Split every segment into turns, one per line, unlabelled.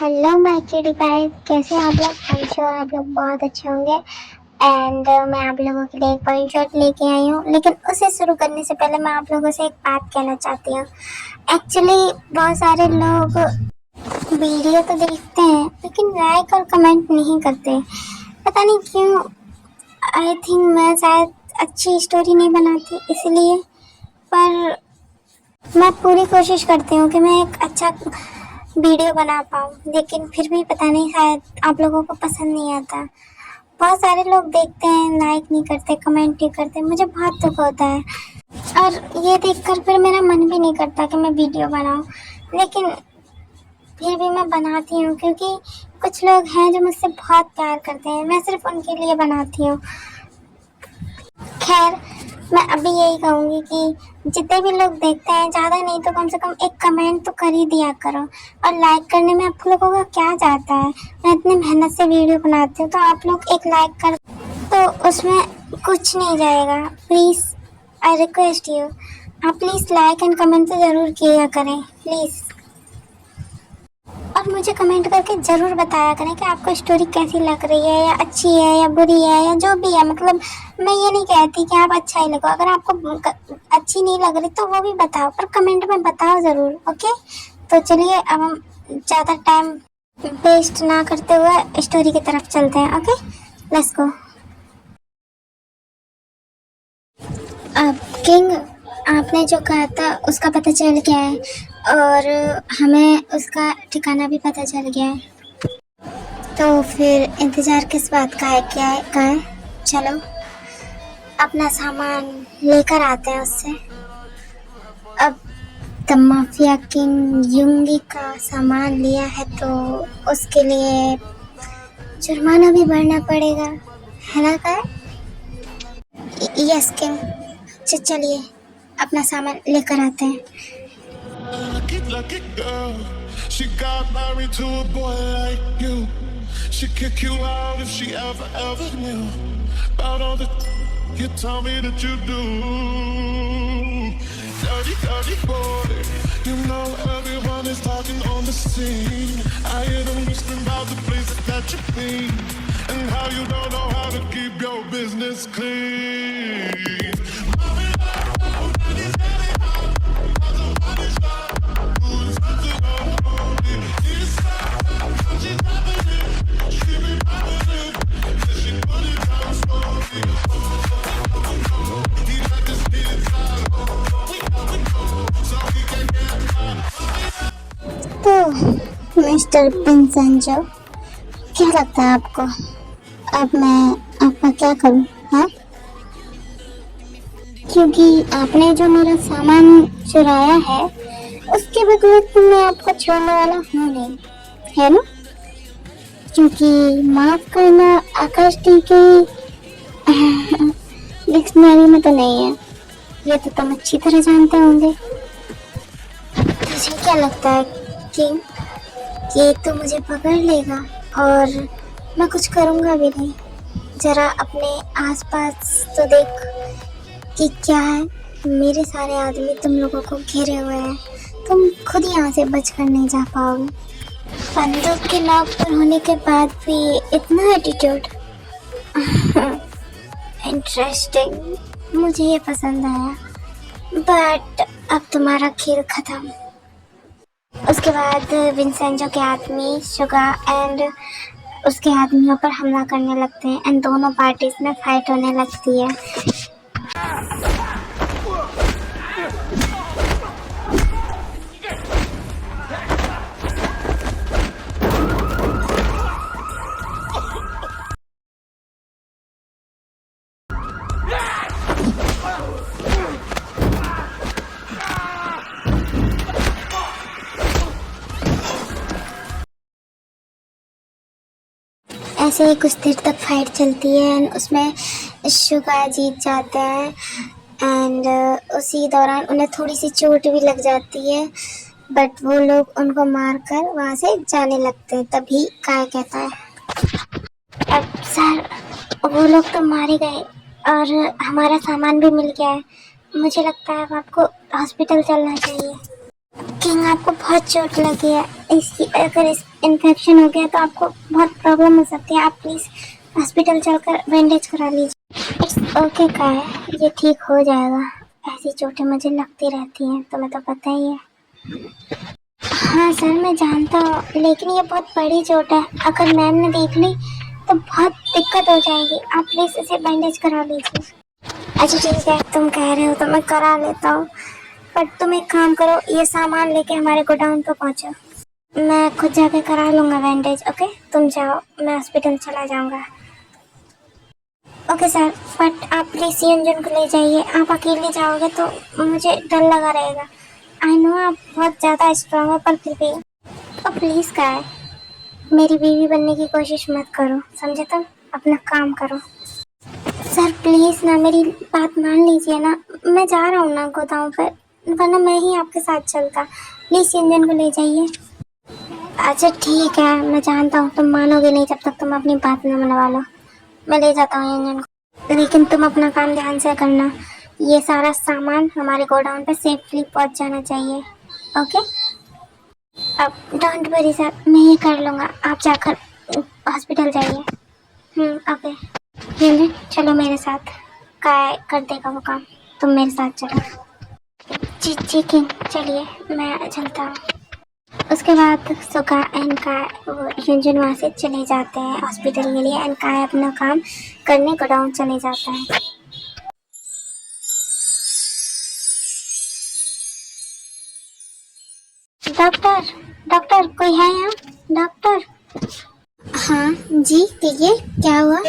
Hello my cutie pie, कैसे हैं आप लोग। आई श्योर आप लोग बहुत अच्छे होंगे। एंड मैं आप लोगों के लिए एक पॉइंट शॉट लेके आई हूँ, लेकिन उसे शुरू करने से पहले मैं आप लोगों से एक बात कहना चाहती हूँ। एक्चुअली बहुत सारे लोग वीडियो तो देखते हैं लेकिन लाइक और कमेंट नहीं करते, पता नहीं क्यों। आई थिंक मैं शायद अच्छी स्टोरी नहीं बनाती इसलिए, पर मैं पूरी कोशिश करती हूँ कि मैं एक अच्छा वीडियो बना पाऊँ, लेकिन फिर भी पता नहीं शायद आप लोगों को पसंद नहीं आता। बहुत सारे लोग देखते हैं, लाइक नहीं करते, कमेंट नहीं करते, मुझे बहुत दुख होता है और ये देखकर फिर मेरा मन भी नहीं करता कि मैं वीडियो बनाऊँ, लेकिन फिर भी मैं बनाती हूँ क्योंकि कुछ लोग हैं जो मुझसे बहुत प्यार करते हैं। मैं सिर्फ उनके लिए बनाती हूँ। खैर, मैं अभी यही कहूँगी कि जितने भी लोग देखते हैं, ज़्यादा नहीं तो कम से कम एक कमेंट तो कर ही दिया करो। और लाइक करने में आप लोगों का क्या जाता है, मैं इतनी मेहनत से वीडियो बनाती हूँ, तो आप लोग एक लाइक कर तो उसमें कुछ नहीं जाएगा। प्लीज़ आई रिक्वेस्ट यू, आप प्लीज़ लाइक एंड कमेंट तो ज़रूर किया करें प्लीज़। और मुझे कमेंट करके ज़रूर बताया करें कि आपको स्टोरी कैसी लग रही है, या अच्छी है या बुरी है या जो भी है। मतलब मैं ये नहीं कहती कि आप अच्छा ही लगो, अगर आपको अच्छी नहीं लग रही तो वो भी बताओ, पर कमेंट में बताओ ज़रूर। ओके, तो चलिए अब हम ज़्यादा टाइम वेस्ट ना करते हुए स्टोरी की तरफ चलते हैं। Okay, let's go. अब किंग, आपने जो कहा था उसका पता चल गया है और हमें उसका ठिकाना भी पता चल गया है, तो फिर इंतज़ार किस बात का है, क्या है कहाँ है। चलो अपना सामान लेकर आते हैं उससे। अब द माफिया किंग युंगी का सामान लिया है तो उसके लिए जुर्माना भी भरना पड़ेगा, है ना। का यस किंग, चलिए अपना सामान लेकर आते हैं।
Lucky girl, she got married to a boy like you. She'd kick you out if she ever knew about all the you tell me that you do. Dirty boy, you know everyone is talking on the scene. I hear them whispering about the places that you've been and how you don't know how to keep your business clean.
तो mister पिंसेंजो, क्या लगता है आपको अब मैं आपका क्या करूं, हाँ? क्योंकि आपने जो मेरा सामान चुराया है उसके बदले तो मैं आपको छोड़ने वाला हूँ नहीं, है ना। क्योंकि माफ करना आकाश टी की डिक्शनरी में तो नहीं है, ये तो तुम अच्छी तरह जानते होंगे। तुझे क्या लगता है किंग, ये तो मुझे पकड़ लेगा और मैं कुछ करूँगा भी नहीं। जरा अपने आसपास तो देख कि क्या है, मेरे सारे आदमी तुम लोगों को घेरे हुए हैं, तुम खुद यहाँ से बचकर नहीं जा पाओगे। बंदूक के नॉक पर होने के बाद भी इतना एटीट्यूड, इंटरेस्टिंग, मुझे ये पसंद आया। बट अब तुम्हारा खेल खत्म। उसके बाद विंसेंजो के आदमी शुगा एंड उसके आदमियों पर हमला करने लगते हैं एंड दोनों पार्टीज में फाइट होने लगती है। ऐसे ही कुछ देर तक फाइट चलती है एंड उसमें शुगा जीत जाता है एंड उसी दौरान उन्हें थोड़ी सी चोट भी लग जाती है, बट वो लोग उनको मारकर वहाँ से जाने लगते हैं। तभी काय कहता है, अब सर वो लोग तो मारे गए और हमारा सामान भी मिल गया है, मुझे लगता है अब आपको हॉस्पिटल चलना चाहिए। किंग आपको बहुत चोट लगी है, इसकी अगर इस इन्फेक्शन हो गया तो आपको बहुत प्रॉब्लम हो सकती है। आप प्लीज़ हॉस्पिटल चलकर बैंडेज करा लीजिए। इट्स ओके का है, ये ठीक हो जाएगा। ऐसी चोटें मुझे लगती रहती हैं, तुम्हें तो पता ही है। हाँ सर मैं जानता हूँ, लेकिन ये बहुत बड़ी चोट है, अगर मैम ने देख ली तो बहुत दिक्कत हो जाएगी। आप प्लीज़ इसे बैंडेज करा लीजिए। अच्छा ठीक है, तुम कह रहे हो तो मैं करा लेता हूँ, पर तुम एक काम करो, ये सामान लेके हमारे गोडाउन पे पहुँचो। मैं खुद जाके करा लूँगा बैंडेज। ओके तुम जाओ, मैं हॉस्पिटल चला जाऊँगा। ओके सर, बट आप प्लीज़ यंजन को ले जाइए। आप अकेले जाओगे तो मुझे डर लगा रहेगा। आई नो आप बहुत ज़्यादा स्ट्रांग हो, पर फिर भी तो प्लीज़ का है, मेरी बीवी बनने की कोशिश मत करो, समझे? तुम अपना काम करो। सर प्लीज़ ना, मेरी बात मान लीजिए ना, मैं जा रहा हूँ ना गोदाम पर, वरना मैं ही आपके साथ चलता। प्लीज़ इंजन को ले जाइए। अच्छा ठीक है, मैं जानता हूँ तुम मानोगे नहीं जब तक तुम अपनी बात ना मनवा लो। मैं ले जाता हूँ इंजन को, लेकिन तुम अपना काम ध्यान से करना। ये सारा सामान हमारे गोडाउन पे सेफली पहुँच जाना चाहिए। ओके अब डोंट वरी सर, मैं ये कर लूँगा, आप जाकर हॉस्पिटल जाइए। ओके चलो मेरे साथ, काय कर देगा वो काम, तुम मेरे साथ चलो। जी ठीक है, चलिए मैं चलता हूँ। उसके बाद सुका एंड काय वो युंजन वहाँ से चले जाते हैं हॉस्पिटल के लिए, एंड काय अपना काम करने गोडाउन चले जाता है। डॉक्टर डॉक्टर कोई है यहाँ? डॉक्टर। हाँ जी कहिए, क्या हुआ?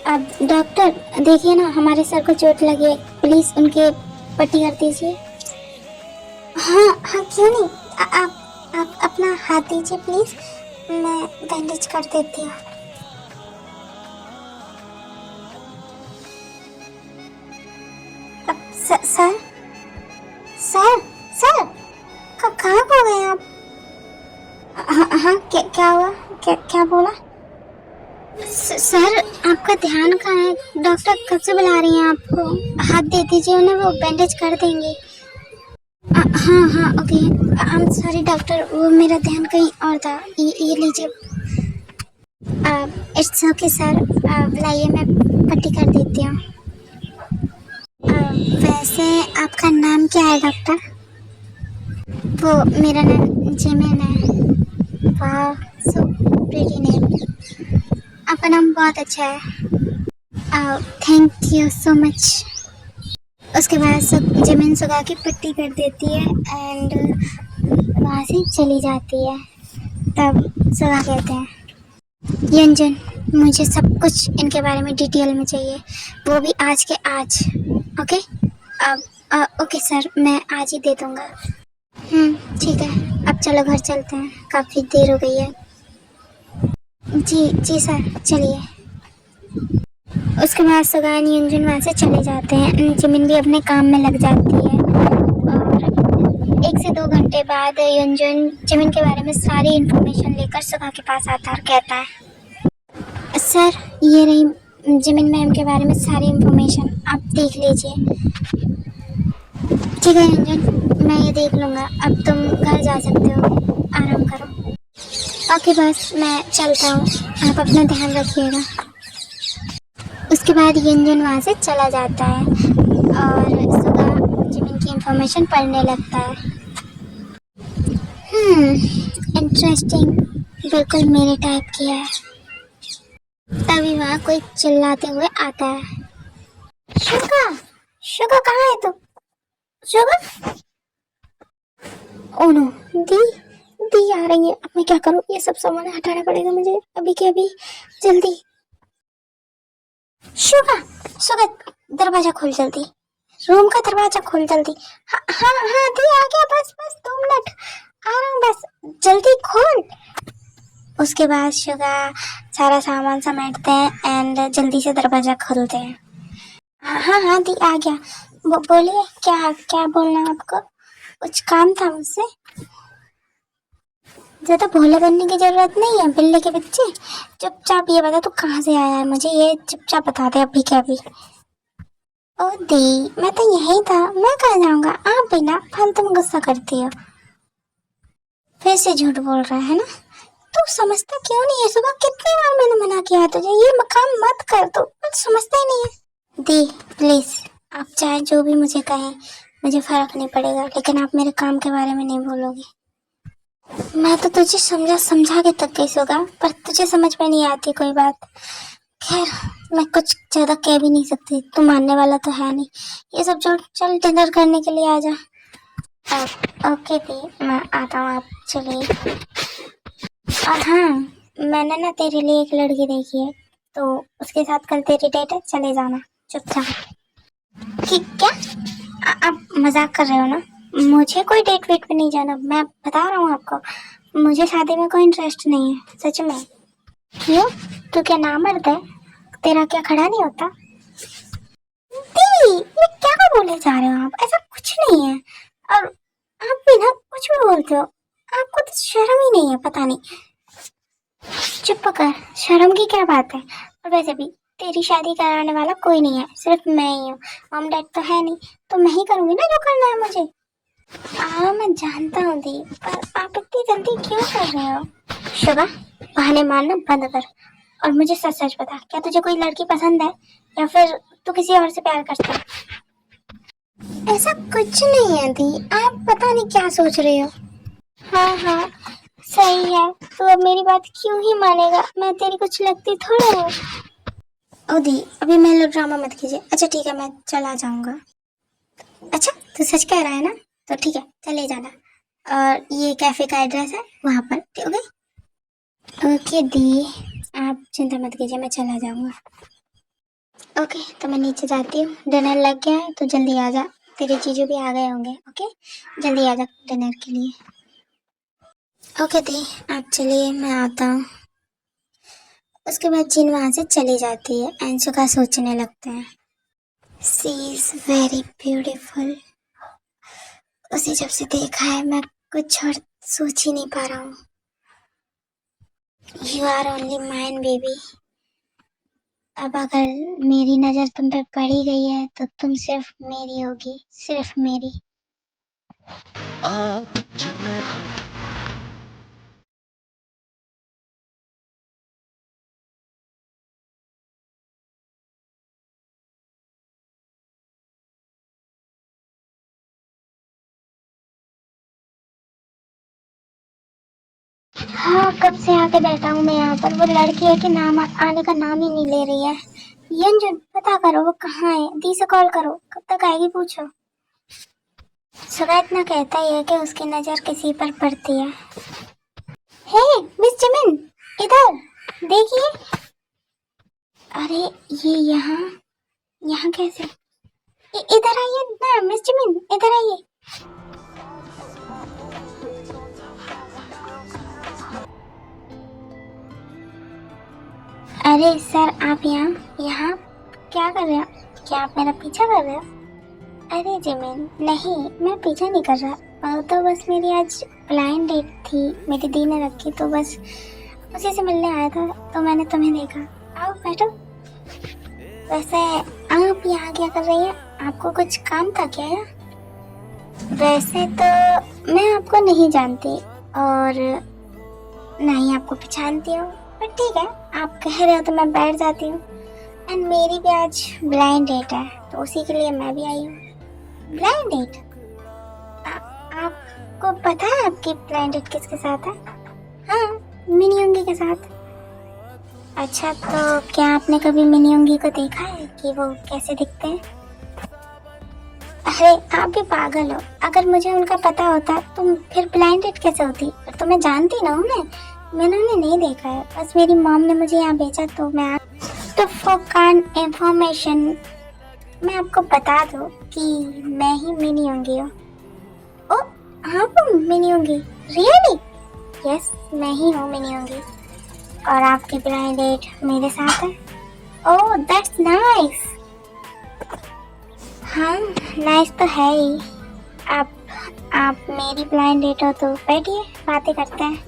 अब डॉक्टर देखिए ना, हमारे सर को चोट लगी है, प्लीज उनके पट्टी कर दीजिए। हाँ हाँ क्यों नहीं, आप अपना हाथ दीजिए प्लीज, मैं बैंडेज कर देती हूँ। अब सर सर सर सर कहाँ खो गए आप? हाँ हाँ क्या हुआ, क्या बोला? सर आपका ध्यान कहाँ है? डॉक्टर कब से बुला रही हैं आपको, हाथ दे दीजिए उन्हें, वो बैंडेज कर देंगे। हाँ हाँ okay, I am sorry doctor, वो मेरा ध्यान कहीं और था। ये लीजिए। इट्स ओके सर, लाइए मैं पट्टी कर देती हूँ। वैसे आपका नाम क्या है डॉक्टर? वो मेरा नाम जिमिन है। वाह सो प्रीटी नेम, आपका नाम बहुत अच्छा है। Thank you so much. उसके बाद जिमिन सुगा की पट्टी कर देती है एंड वहाँ से चली जाती है। तब सुगा कहते हैं, यंजन मुझे सब कुछ इनके बारे में डिटेल में चाहिए, वो भी आज के आज। ओके अब ओके सर, मैं आज ही दे दूँगा। ठीक है, अब चलो घर चलते हैं, काफ़ी देर हो गई है। जी सर चलिए। उसके बाद सुगान यंजन वहाँ से चले जाते हैं, जिमिन भी अपने काम में लग जाती है। और 1 से 2 घंटे बाद यंजन जिमिन के बारे में सारी इन्फॉर्मेशन लेकर सुगा के पास आता है और कहता है, सर ये रही जिमिन मैम के बारे में सारी इन्फॉर्मेशन, आप देख लीजिए। ठीक है यंजन, मैं ये देख लूँगा, अब तुम घर जा सकते हो, आराम करो। ओके बस मैं चलता हूँ, आप अपना ध्यान रखिएगा। उसके बाद यंजन वहाँ से चला जाता है और सुबह जिमिन की इंफॉर्मेशन पढ़ने लगता है। इंटरेस्टिंग, बिल्कुल मेरे टाइप की है। तभी वहाँ कोई चिल्लाते हुए आता है, शुगा कहाँ है तू? शुगा? ओह नो, दी आ रही है, अब मैं क्या करूँ? ये सब सामान हटाना पड़ेगा मुझे अभी के अभी, जल्दी। शुगा दरवाजा खोल जल्दी। रूम का दरवाजा खोल जल्दी। हाँ हाँ हाँ दी आ गया, बस बस 2 मिनट आ रहा हूँ, बस जल्दी खोल। उसके बाद शुगा सारा सामान समेटते हैं एंड जल्दी से दरवाजा खोलते हैं। हाँ हाँ हाँ दी आ गया। बोलिए, क्या क्या बोलना है आपको? कुछ काम था मुझसे? ज्यादा भोले बनने की जरूरत नहीं है बिल्ली के बच्चे। चुपचाप ये बता तू कहाँ से आया है, मुझे ये चुपचाप बता दे अभी के अभी। ओ दी मैं तो यही था, मैं कहाँ जाऊंगा, आप भी ना फालतू में गुस्सा करती हो। फिर से झूठ बोल रहा है ना? तू समझता क्यों नहीं है? सुबह कितनी बार मैंने मना किया है तुझे, ये काम मत कर, तू कुछ समझता ही नहीं है। दी प्लीज, आप चाहे जो भी मुझे कहें, मुझे फर्क नहीं पड़ेगा, लेकिन आप मेरे काम के बारे में नहीं बोलोगे। मैं तो तुझे समझा के तक गई होगा, पर तुझे समझ में नहीं आती कोई बात। खैर मैं कुछ ज्यादा कह भी नहीं सकती, तू मानने वाला तो है नहीं। ये सब जो, चल डिनर करने के लिए आ जा। ओके दी मैं आता हूँ, आप चलिए। और हाँ, मैंने ना तेरे लिए एक लड़की देखी है, तो उसके साथ कल तेरी डेट है, चले जाना चुपचाप। ठीक क्या? आप मजाक कर रहे हो ना? मुझे कोई डेट वेट पे नहीं जाना, मैं बता रहा हूँ आपको। मुझे शादी में कोई इंटरेस्ट नहीं है, सच में। क्यों? तू क्या नामर्द है? तेरा क्या खड़ा नहीं होता? दी ये क्या बोले जा रहे हो आप? ऐसा कुछ नहीं है। और आप भी ना कुछ भी बोलते हो, आपको तो शर्म ही नहीं है, पता नहीं। चुप कर, शर्म की क्या बात है? और वैसे भी तेरी शादी कराने वाला कोई नहीं है, सिर्फ मैं ही हूँ। मॉम डैड तो है नहीं, तो मैं ही करूँगी ना जो करना है मुझे। मैं जानता हूँ दी, पर आप इतनी जल्दी क्यों कर रहे हो? शुभा बहाने मारना बंद कर, और मुझे सच सच बता, क्या तुझे कोई लड़की पसंद है या फिर तू किसी और से प्यार करता है? ऐसा कुछ नहीं है दी, आप पता नहीं क्या सोच रहे हो। हाँ हाँ सही है, तू अब मेरी बात क्यों ही मानेगा, मैं तेरी कुछ लगती थोड़ा हूँ। ओ दी अभी मेलो ड्रामा मत कीजिए। अच्छा ठीक है, मैं चला जाऊंगा। अच्छा तू सच कह रहा है ना? तो ठीक है चले जाना, और ये कैफे का एड्रेस है वहाँ पर, ठीक है? ओके दी आप चिंता मत कीजिए, मैं चला जाऊंगा। ओके तो मैं नीचे जाती हूँ, डिनर लग गया है तो जल्दी आ जा, तेरे जीजू भी आ गए होंगे। ओके जल्दी आ जा डिनर के लिए। ओके दी आप चलिए, मैं आता हूँ। उसके बाद जिन वहाँ से चली जाती है, अंशु का सोचने लगते हैं, सी इज वेरी ब्यूटीफुल। उसे जब से देखा है मैं कुछ और सोच ही नहीं पा रहा हूँ। You are only mine baby. अब अगर मेरी नजर तुम पे पड़ी गई है तो तुम सिर्फ मेरी होगी, सिर्फ मेरी। हाँ कब से आके बैठा हूँ मैं यहाँ पर, वो लड़की है कि नाम आने का नाम ही नहीं ले रही है। यंजन पता करो वो कहाँ है, दी से कॉल करो, कब तक आएगी पूछो। सुबह इतना कहता ही है कि उसकी नजर किसी पर पड़ती है। हे मिस जिमिन इधर देखिए। अरे ये यहाँ यहाँ कैसे? इधर आइए ना मिस जिमिन, इधर आइए। अरे सर आप यहाँ यहाँ क्या कर रहे हो? क्या आप मेरा पीछा कर रहे हो? अरे जिमिन नहीं, मैं पीछा नहीं कर रहा, और तो बस मेरी आज ब्लाइंड डेट थी, मेरी दी ने रखी, तो बस उसी से मिलने आया था, तो मैंने तुम्हें देखा। आओ बैठो। वैसे आप यहाँ क्या कर रही हैं? आपको कुछ काम था क्या? वैसे तो मैं आपको नहीं जानती और ना ही आपको पहचानती हूँ, पर ठीक है आप कह रहे हो तो मैं बैठ जाती हूँ। एंड मेरी भी आज ब्लाइंड डेट है, तो उसी के लिए मैं भी आई हूँ। Blind date? आपको पता है आपकी ब्लाइंड डेट किसके साथ है? हाँ मिनी उंगी के साथ। अच्छा तो क्या आपने कभी मिनी उंगी को देखा है कि वो कैसे दिखते हैं? अरे आप भी पागल हो, अगर मुझे उनका पता होता तो फिर ब्लाइंड डेट कैसे होती? तो मैं जानती ना हूँ, मैंने उन्हें नहीं देखा है, बस मेरी मॉम ने मुझे यहाँ भेजा तो मैं तो फॉर काइंड इंफॉर्मेशन मैं आपको बता दूं कि मैं ही मिनी होंगी हूँ। ओ, आप मिनी होंगी? रियली? यस, मैं ही हूँ मिनी होंगी। और आपकी ब्लाइंड डेट मेरे साथ है। ओह, दैट्स नाइस। हाँ, नाइस तो है ही। आप मेरी ब्लाइंड डेट हो तो बैठिए, बातें करते हैं।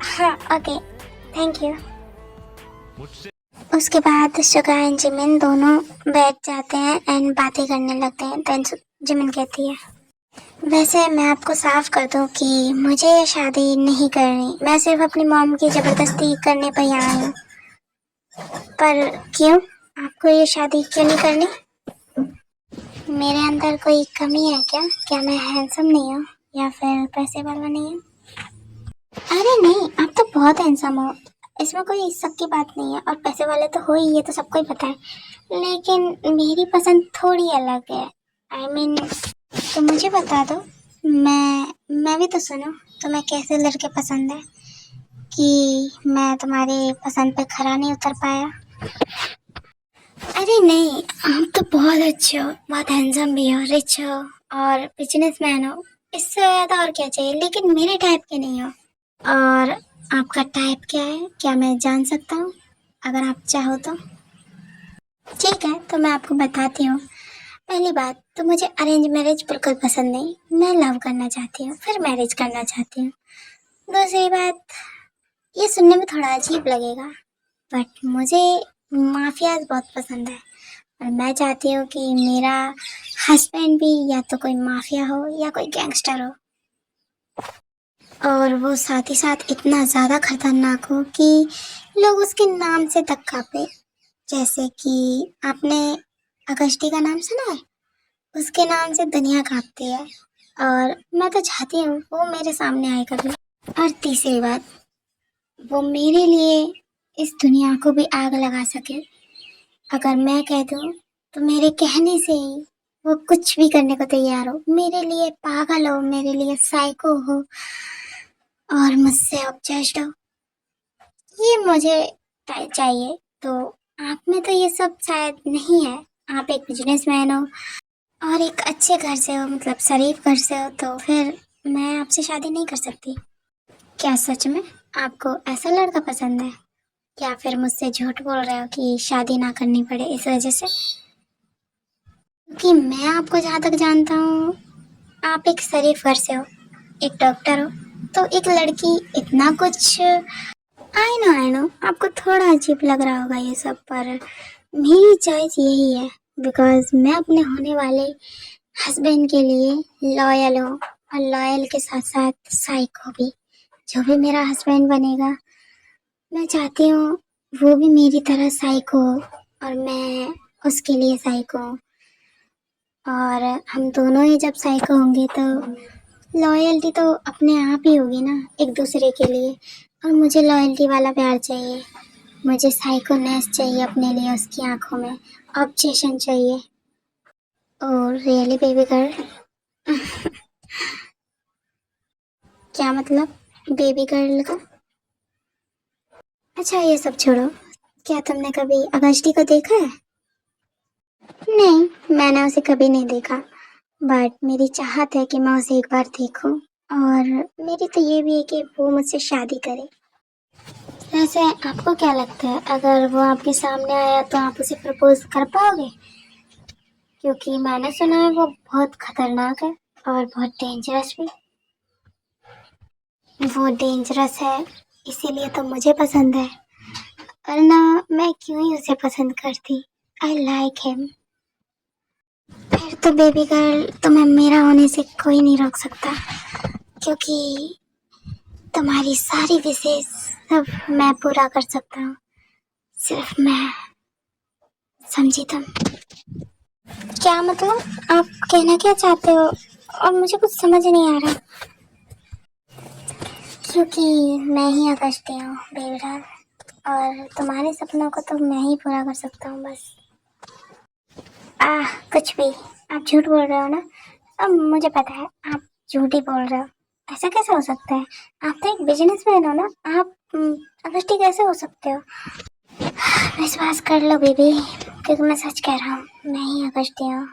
हाँ, ओके, थैंक यू। उसके बाद सुगा एंड जिमिन दोनों बैठ जाते हैं एंड बातें करने लगते हैं। देन जिमिन कहती है, वैसे मैं आपको साफ कर दूं कि मुझे ये शादी नहीं करनी। मैं सिर्फ अपनी मॉम की ज़बरदस्ती करने पर यहाँ आई हूँ। पर क्यों? आपको ये शादी क्यों नहीं करनी? मेरे अंदर कोई कमी है क्या? क्या मैं हैंडसम नहीं हूँ या फिर पैसे वाला नहीं हूँ? अरे नहीं, आप तो बहुत हैंडसम हो, इसमें कोई शक की बात नहीं है। और पैसे वाले तो हो ही, ये तो सबको ही पता है। लेकिन मेरी पसंद थोड़ी अलग है। आई मीन, तो मुझे बता दो, मैं भी तो सुनो, तुम्हें कैसे लड़के पसंद है कि मैं तुम्हारी पसंद पे खरा नहीं उतर पाया। अरे नहीं, आप तो बहुत अच्छे हो, बहुत हैंडसम भी हो, रिच हो और बिजनेसमैन हो। इससे ज़्यादा और क्या चाहिए? लेकिन मेरे टाइप के नहीं हो। और आपका टाइप क्या है, क्या मैं जान सकता हूँ अगर आप चाहो तो? ठीक है, तो मैं आपको बताती हूँ। पहली बात तो मुझे अरेंज मैरिज बिल्कुल पसंद नहीं। मैं लव करना चाहती हूँ, फिर मैरिज करना चाहती हूँ। दूसरी बात, ये सुनने में थोड़ा अजीब लगेगा, बट मुझे माफियाज बहुत पसंद है। और मैं चाहती हूँ कि मेरा हस्बैंड भी या तो कोई माफिया हो या कोई गैंगस्टर हो, और वो साथ ही साथ इतना ज़्यादा खतरनाक हो कि लोग उसके नाम से तक कांपे। जैसे कि आपने अगस्ती का नाम सुना है? उसके नाम से दुनिया कांपती है। और मैं तो चाहती हूँ वो मेरे सामने आए कभी। और तीसरी बात, वो मेरे लिए इस दुनिया को भी आग लगा सके। अगर मैं कह दूँ तो मेरे कहने से ही वो कुछ भी करने को तैयार हो। मेरे लिए पागल हो, मेरे लिए साइको हो और मुझसे ऑब्सेस्ड हो। ये मुझे चाहिए। तो आप में तो ये सब शायद नहीं है। आप एक बिजनेसमैन हो और एक अच्छे घर से हो, मतलब शरीफ घर से हो, तो फिर मैं आपसे शादी नहीं कर सकती। क्या सच में आपको ऐसा लड़का पसंद है, या फिर मुझसे झूठ बोल रहे हो कि शादी ना करनी पड़े इस वजह से? क्योंकि मैं आपको जहाँ तक जानता हूँ, आप एक शरीफ घर से हो, एक डॉक्टर हो, तो एक लड़की इतना कुछ। आई नो आपको थोड़ा अजीब लग रहा होगा ये सब, पर मेरी चॉइस यही है। बिकॉज मैं अपने होने वाले हस्बैंड के लिए लॉयल हूँ, और लॉयल के साथ साथ साइको भी। जो भी मेरा हस्बैंड बनेगा, मैं चाहती हूँ वो भी मेरी तरह साइको हो और मैं उसके लिए साइको हूँ। और हम दोनों ही जब साइको होंगे तो लॉयल्टी तो अपने आप ही होगी ना एक दूसरे के लिए। और मुझे लॉयल्टी वाला प्यार चाहिए, मुझे साइकोनेस चाहिए अपने लिए, उसकी आंखों में ऑब्सेशन चाहिए। और रियली बेबी गर्ल? क्या मतलब बेबी गर्ल का? अच्छा, ये सब छोड़ो, क्या तुमने कभी अगस्ती को देखा है? नहीं, मैंने उसे कभी नहीं देखा, बट मेरी चाहत है कि मैं उसे एक बार देखूं। और मेरी तो ये भी है कि वो मुझसे शादी करे। वैसे आपको क्या लगता है, अगर वो आपके सामने आया तो आप उसे प्रपोज कर पाओगे? क्योंकि मैंने सुना है वो बहुत खतरनाक है और बहुत डेंजरस भी। वो डेंजरस है इसीलिए तो मुझे पसंद है, वरना मैं क्यों ही उसे पसंद करती। I like him. फिर तो बेबी गर्ल, तुम्हें मेरा होने से कोई नहीं रोक सकता, क्योंकि तुम्हारी सारी विशेष सब मैं पूरा कर सकता हूँ, सिर्फ मैं। समझी तुम? क्या मतलब? आप कहना क्या चाहते हो? और मुझे कुछ समझ नहीं आ रहा। क्योंकि मैं ही अगस्ती हूँ बेबी गर्ल, और तुम्हारे सपनों को तो मैं ही पूरा कर सकता हूँ बस। कुछ भी, आप झूठ बोल रहे हो ना? अब मुझे पता है आप झूठ ही बोल रहे हो। ऐसा कैसे हो सकता है? आप तो एक बिजनेसमैन हो ना, आप अगस्ती कैसे हो सकते हो? विश्वास कर लो बेबी, क्योंकि मैं सच कह रहा हूँ, मैं ही अगस्ती हूँ।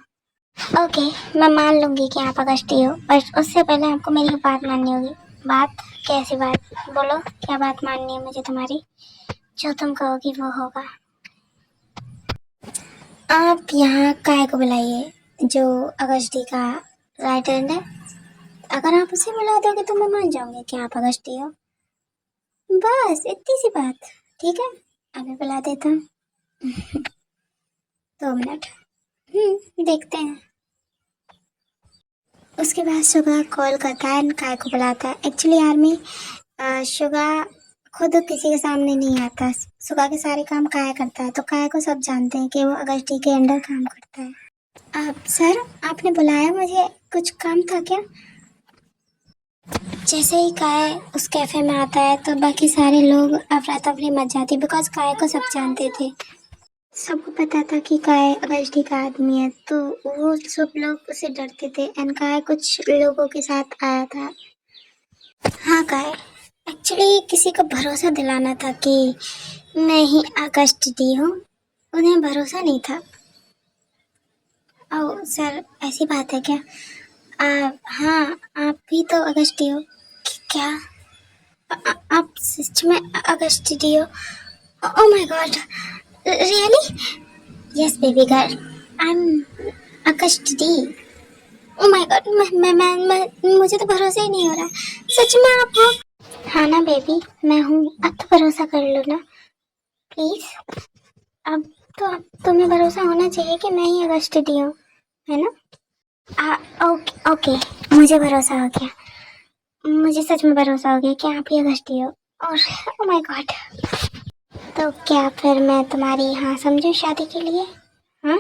ओके, मैं मान लूंगी कि आप अगस्ती हो, पर उससे पहले आपको मेरी बात माननी होगी। बात? कैसी बात? बोलो, क्या बात माननी है मुझे तुम्हारी? जो तुम कहोगी वो होगा। आप यहाँ काय को बुलाइए, जो अगस्ती का राइट हैंड है। अगर आप उसे बुला दोगे तो मैं मान जाऊंगी कि आप अगस्ती हो। बस इतनी सी बात। ठीक है, अभी बुला देता हूँ। 2 मिनट। देखते हैं। उसके बाद सुगा कॉल करता है एंड काय को बुलाता है। एक्चुअली आर्मी सुगा खुद किसी के सामने नहीं आता। सुगा के सारे काम काय करता है, तो काय को सब जानते हैं कि वो अगस्ती के अंडर काम करता है। आप सर, आपने बुलाया मुझे, कुछ काम था क्या? जैसे ही काय उस कैफे में आता है तो बाकी सारे लोग अफरा तफरी मच जाती, बिकॉज काय को सब जानते थे। सबको पता था कि काय अगस्ती का आदमी है, तो वो सब लोग उसे डरते थे एंड काय कुछ लोगों के साथ आया था। हाँ काय, एक्चुअली किसी को भरोसा दिलाना था कि मैं ही अगस्ती हूँ। उन्हें भरोसा नहीं था। ओह सर, ऐसी बात है क्या? हाँ, आप भी तो अगस्ती हो। क्या? आप सच में अगस्ती हो? Oh my God, really? Yes baby girl, I am Agasti. Oh my God, मैं मुझे तो भरोसा ही नहीं हो रहा। सच में आप हो? हाँ ना बेबी, मैं हूँ। अब तो भरोसा कर लो ना प्लीज। अब तो तुम्हें भरोसा होना चाहिए कि मैं ही अगस्ती हूँ, है ना? ओके ओके, मुझे भरोसा हो गया। मुझे सच में भरोसा हो गया कि आप ही अगस्ती हो। और ओह माय गॉड, तो क्या फिर मैं तुम्हारी यहाँ समझूं शादी के लिए? हाँ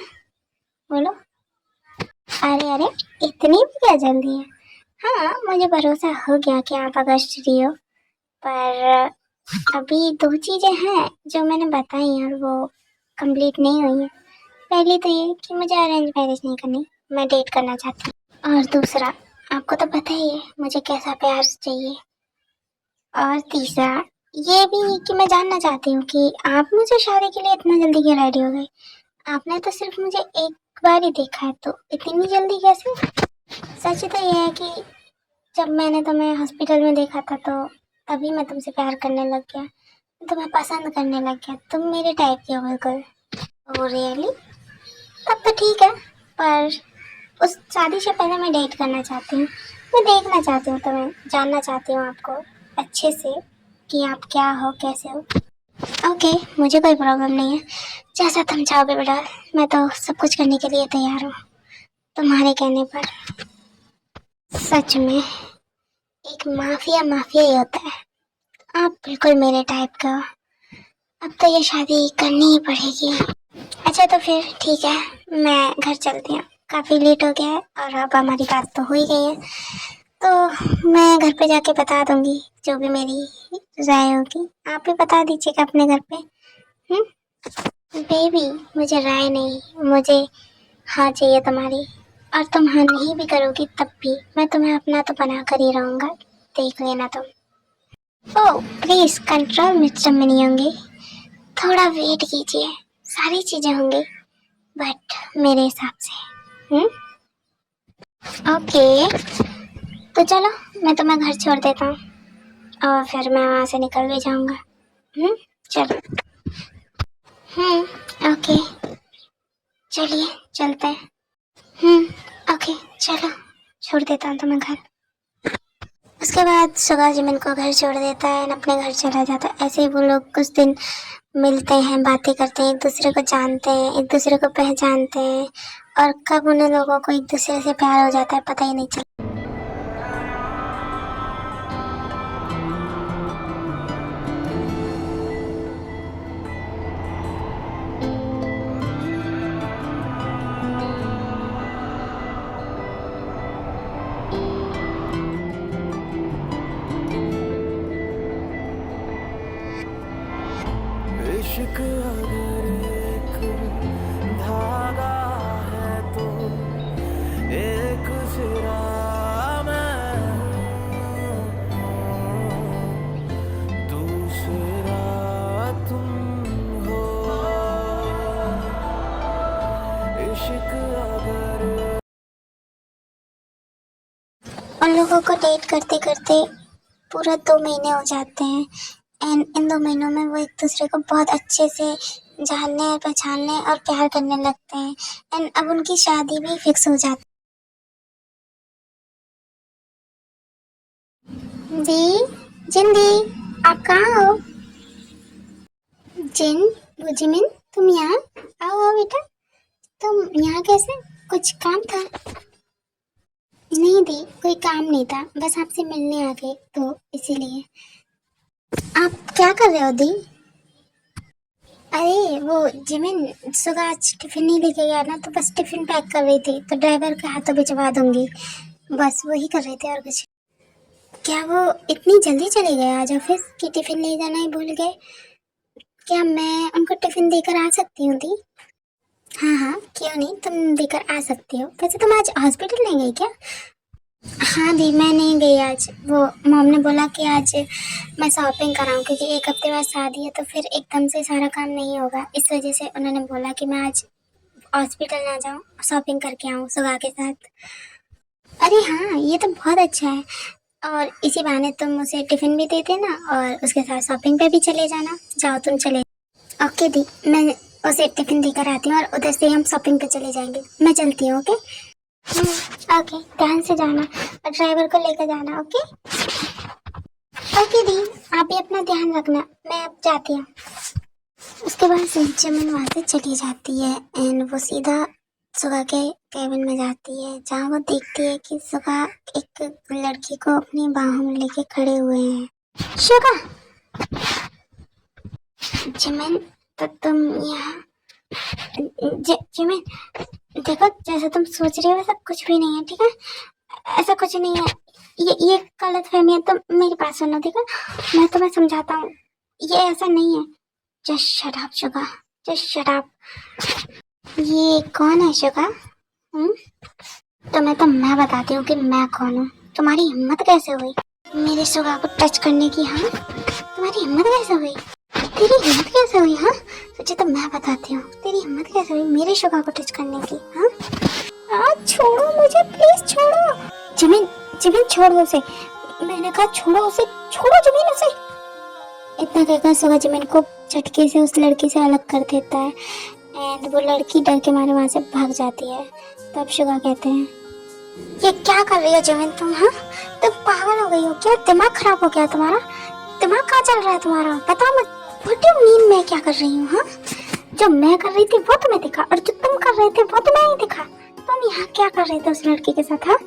बोलो। अरे, इतनी भी क्या जल्दी है? हाँ, मुझे भरोसा हो गया कि आप अगस्ती हो, पर अभी 2 चीज़ें हैं जो मैंने बताई और वो कंप्लीट नहीं हुई है। पहली तो ये कि मुझे अरेंज मैरिज नहीं करनी, मैं डेट करना चाहती हूँ। और दूसरा, आपको तो पता ही है मुझे कैसा प्यार चाहिए। और तीसरा ये भी कि मैं जानना चाहती हूँ कि आप मुझे शादी के लिए इतना जल्दी क्यों रेडी हो गए? आपने तो सिर्फ मुझे एक बार ही देखा है, तो इतनी जल्दी कैसे? सच तो ये है कि जब मैंने तुम्हें हॉस्पिटल में देखा था तो तभी मैं तुमसे प्यार करने लग गया, तुम्हें पसंद करने लग गया। तुम मेरे टाइप की हो बिल्कुल। Oh really? तब तो ठीक है, पर उस शादी से पहले मैं डेट करना चाहती हूँ। मैं देखना चाहती हूँ तुम्हें, जानना चाहती हूँ आपको अच्छे से कि आप क्या हो, कैसे हो। ओके, मुझे कोई प्रॉब्लम नहीं है। जैसा तुम चाहोगे बेटा, मैं तो सब कुछ करने के लिए तैयार हूँ तुम्हारे कहने पर। सच में एक माफिया ही होता है। आप बिल्कुल मेरे टाइप का हो। अब तो ये शादी करनी ही पड़ेगी। अच्छा तो फिर ठीक है, मैं घर चलती हूँ, काफ़ी लेट हो गया है और अब हमारी बात तो हो ही गई है, तो मैं घर पे जाके बता दूंगी जो भी मेरी राय होगी। आप भी बता दीजिएगा अपने घर पे। बेबी, मुझे राय नहीं, मुझे हाँ चाहिए तुम्हारी। और तुम हाँ नहीं भी करोगी तब भी मैं तुम्हें अपना तो बना कर ही रहूँगा, देख लेना तुम। ओह प्लीज़ कंट्रोल मिस्टर मिनी होंगे, थोड़ा वेट कीजिए, सारी चीज़ें होंगी बट मेरे हिसाब से। ओके, तो चलो मैं तुम्हें घर छोड़ देता हूँ और फिर मैं वहाँ से निकल भी जाऊँगा। चलो। ओके, चलिए चलते हैं। ओके चलो, छोड़ देता हूँ तुम्हें घर। उसके बाद सुगा जिमिन को घर छोड़ देता है और अपने घर चला जाता है। ऐसे ही वो लोग कुछ दिन मिलते हैं, बातें करते हैं, एक दूसरे को जानते हैं, एक दूसरे को पहचानते हैं और कब उन लोगों को एक दूसरे से प्यार हो जाता है पता ही नहीं चलता।
इश्क अगर एक धागा है तो एक सिरा इश्क अगर
उन लोगों को डेट करते करते पूरा 2 महीने हो जाते हैं एंड इन 2 महीनों में वो एक दूसरे को बहुत अच्छे से जानने और पहचानने और प्यार करने लगते हैं एंड अब उनकी शादी भी फिक्स हो जाती है। जिन दी, आप कहाँ हो? वो जिमिन, तुम यहाँ आओ बेटा। तुम यहाँ कैसे? कुछ काम था? नहीं दी, कोई काम नहीं था, बस आपसे मिलने आ गए तो इसीलिए। आप क्या कर रहे हो दी? अरे वो जिमिन सुबह आज टिफिन नहीं लेके गया ना, तो बस टिफिन पैक कर रही थी, तो ड्राइवर के हाथों भिजवा दूंगी, बस वही कर रहे थे और कुछ। क्या वो इतनी जल्दी चले गए आज ऑफिस कि टिफिन ले जाना ही भूल गए? क्या मैं उनको टिफिन देकर आ सकती हूँ दी? हाँ हाँ, क्यों नहीं, तुम देकर आ सकती हो। वैसे तुम आज हॉस्पिटल नहीं गई क्या? हाँ दी, मैं नहीं गई आज। वो मॉम ने बोला कि आज मैं शॉपिंग कराऊँ, क्योंकि एक हफ्ते बाद शादी है, तो फिर एकदम से सारा काम नहीं होगा, इस वजह से उन्होंने बोला कि मैं आज हॉस्पिटल ना जाऊँ, शॉपिंग करके आऊँ सुगा के साथ। अरे हाँ, ये तो बहुत अच्छा है, और इसी बहाने तुम उसे टिफिन भी दे देना और उसके साथ शॉपिंग पे भी चले जाना। जाओ तुम चले। ओके दी, मैं उसे टिफिन देकर आती हूँ और उधर से हम शॉपिंग पे चले जाएंगे। मैं चलती हूँ। ओके ओके, ध्यान से जाना और ड्राइवर को लेकर जाना। ओके ओके दी, आप भी अपना ध्यान रखना, मैं अब जाती हूँ। उसके बाद जिमिन वहाँ से चली जाती है एंड वो सीधा सुगा के केबिन में जाती है, जहाँ वो देखती है कि सुगा एक लड़की को अपनी बाहों में लेके खड़े हुए हैं। सुगा, जिमिन, तो तुम यहाँ? जिमिन देखो, जैसा तुम सोच रही हो वैसा कुछ भी नहीं है, ठीक है? ऐसा कुछ नहीं है, ये गलत फहमी है। तुम मेरी बात सुनो, ठीक है? मैं तुम्हें समझाता हूँ, ये ऐसा नहीं है। Just shut up Suga, just shut up. ये कौन है शुगा? तुम्हें तो मैं बताती हूँ कि मैं कौन हूँ। तुम्हारी हिम्मत कैसे हुई मेरे शुगा को टच करने की? हाँ, तुम्हारी हिम्मत कैसे हुई? तेरी हिम्मत कैसे हुई? हाँ, सोचे तो मैं बताती हूँ, तेरी हिम्मत कैसे हुई मेरे शुगा को टच करने की? हाँ, छोड़ो मुझे, प्लीज छोड़ो। जिमिन, जिमिन छोड़ दो उसे, मैंने कहा छोड़ो उसे, छोड़ो जिमिन उसे। इतना कहकर सुगा जिमिन को झटके से उस लड़की से अलग कर देता है एंड वो लड़की डर के मारे वहां से भाग जाती है। तब शुगा कहते हैं, ये क्या कर रही हो जिमिन तुम? हाँ, तुम पागल हो गई हो क्या? दिमाग खराब हो गया तुम्हारा? दिमाग कहाँ चल रहा है तुम्हारा? बताओ मत। व्हाट डू मीन मैं क्या कर रही हूँ? हाँ, जो मैं कर रही थी वो तुम्हें दिखा और जो तुम कर रहे थे वो तुम्हें नहीं दिखा। तुम यहाँ क्या कर रहे थे उस लड़की के साथ? हाँ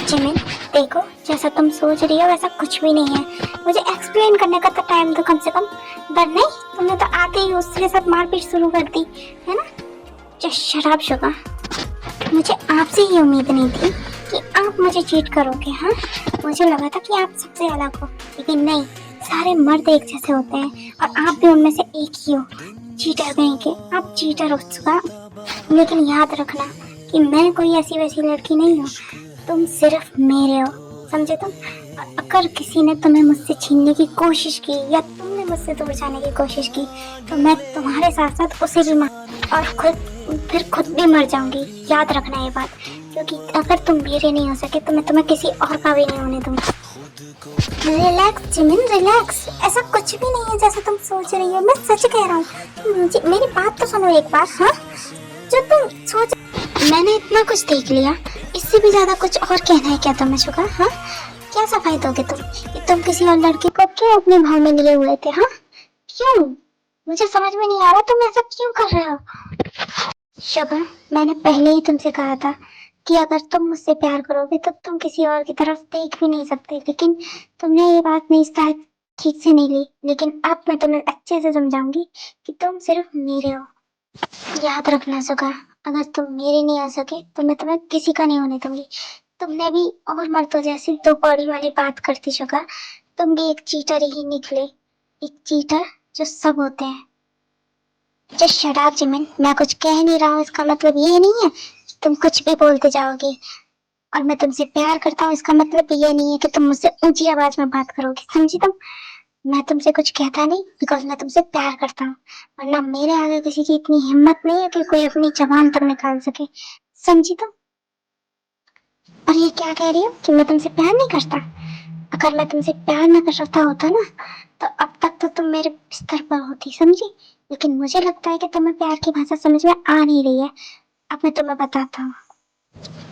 जिमिन, देखो, जैसा तुम सोच रही हो वैसा कुछ भी नहीं है। मुझे एक्सप्लेन करने का तो टाइम दो कम से कम। डर नहीं, तुमने तो आते ही उसके साथ मारपीट शुरू कर दी है ना? जस्ट शट अप शुगा, मुझे आपसे ये उम्मीद नहीं थी कि आप मुझे चीट करोगे। हाँ, मुझे लगा था कि आप सबसे अलग हो, लेकिन नहीं, सारे मर्द एक जैसे होते हैं और आप भी उनमें से एक ही हो। चीटर कहीं के, आप चीटर हो शुगा। लेकिन याद रखना कि मैं कोई ऐसी वैसी लड़की नहीं हूँ, तुम सिर्फ मेरे हो, समझे तुम? अगर किसी ने तुम्हें मुझसे छीनने की कोशिश की या तुमने मुझसे दूर जाने की कोशिश की तो मैं तुम्हारे साथ साथ उसे भी मार और खुद भी मर जाऊंगी। याद रखना ये बात, क्योंकि अगर तुम मेरे नहीं हो सके तो मैं तुम्हें किसी और का भी नहीं होने दूंगी। रिलैक्स जिमिन, रिलैक्स, ऐसा कुछ भी नहीं है जैसा तुम सोच रही हो। मैं सच कह रहा हूँ, मुझे मेरी बात तो सुनो एक बार। हाँ, जो तुम सोच, मैंने इतना कुछ देख लिया, इससे भी ज्यादा कुछ और कहना है क्या तुम्हें शुगा? हाँ, क्या सफाई दोगे तुम कि तुम किसी और लड़की को क्यों अपने भाव में लिए हुए थे? हाँ, क्यों? मुझे समझ में नहीं आ रहा तुम ऐसा क्यों कर रहे हो? शुगा, मैंने पहले ही तुमसे कहा था कि अगर तुम मुझसे प्यार करोगे तो तुम किसी और की तरफ देख भी नहीं सकते, लेकिन तुमने ये बात नहीं शायद ठीक से नहीं ली। लेकिन अब मैं तुम्हें अच्छे से समझाऊंगी कि तुम सिर्फ मेरे हो। याद रखना शुगा, अगर तुम मेरे नहीं आ सके तो मैं तुम्हें किसी का नहीं होने दूंगी। तुमने भी और मर्दों जैसी दो कौड़ी वाली बात करती शुगा, तुम भी एक चीटर ही निकले, एक चीटर जो सब होते हैं। जस्ट शट अप जिमिन, मैं कुछ कह नहीं रहा हूँ इसका मतलब ये नहीं है कि तुम कुछ भी बोलते जाओगे। और मैं तुमसे प्यार करता हूँ इसका मतलब ये नहीं है कि तुम मुझसे ऊंची आवाज में बात करोगे, समझी तुम? मैं तुमसे कुछ कहता नहीं बिकॉज मैं तुमसे प्यार करता हूँ, वरना मेरे आगे किसी की इतनी हिम्मत नहीं है कि कोई अपनी जबान तक निकाल सके, समझी तुम? और ये क्या कह रही हो कि मैं तुमसे प्यार नहीं करता? अगर मैं तुमसे प्यार न करता होता ना तो अब तक तो तुम मेरे बिस्तर पर होती, समझी? लेकिन मुझे लगता है कि तुम्हें प्यार की भाषा समझ में आ नहीं रही है। अब मैं तुम्हें बताता हूँ,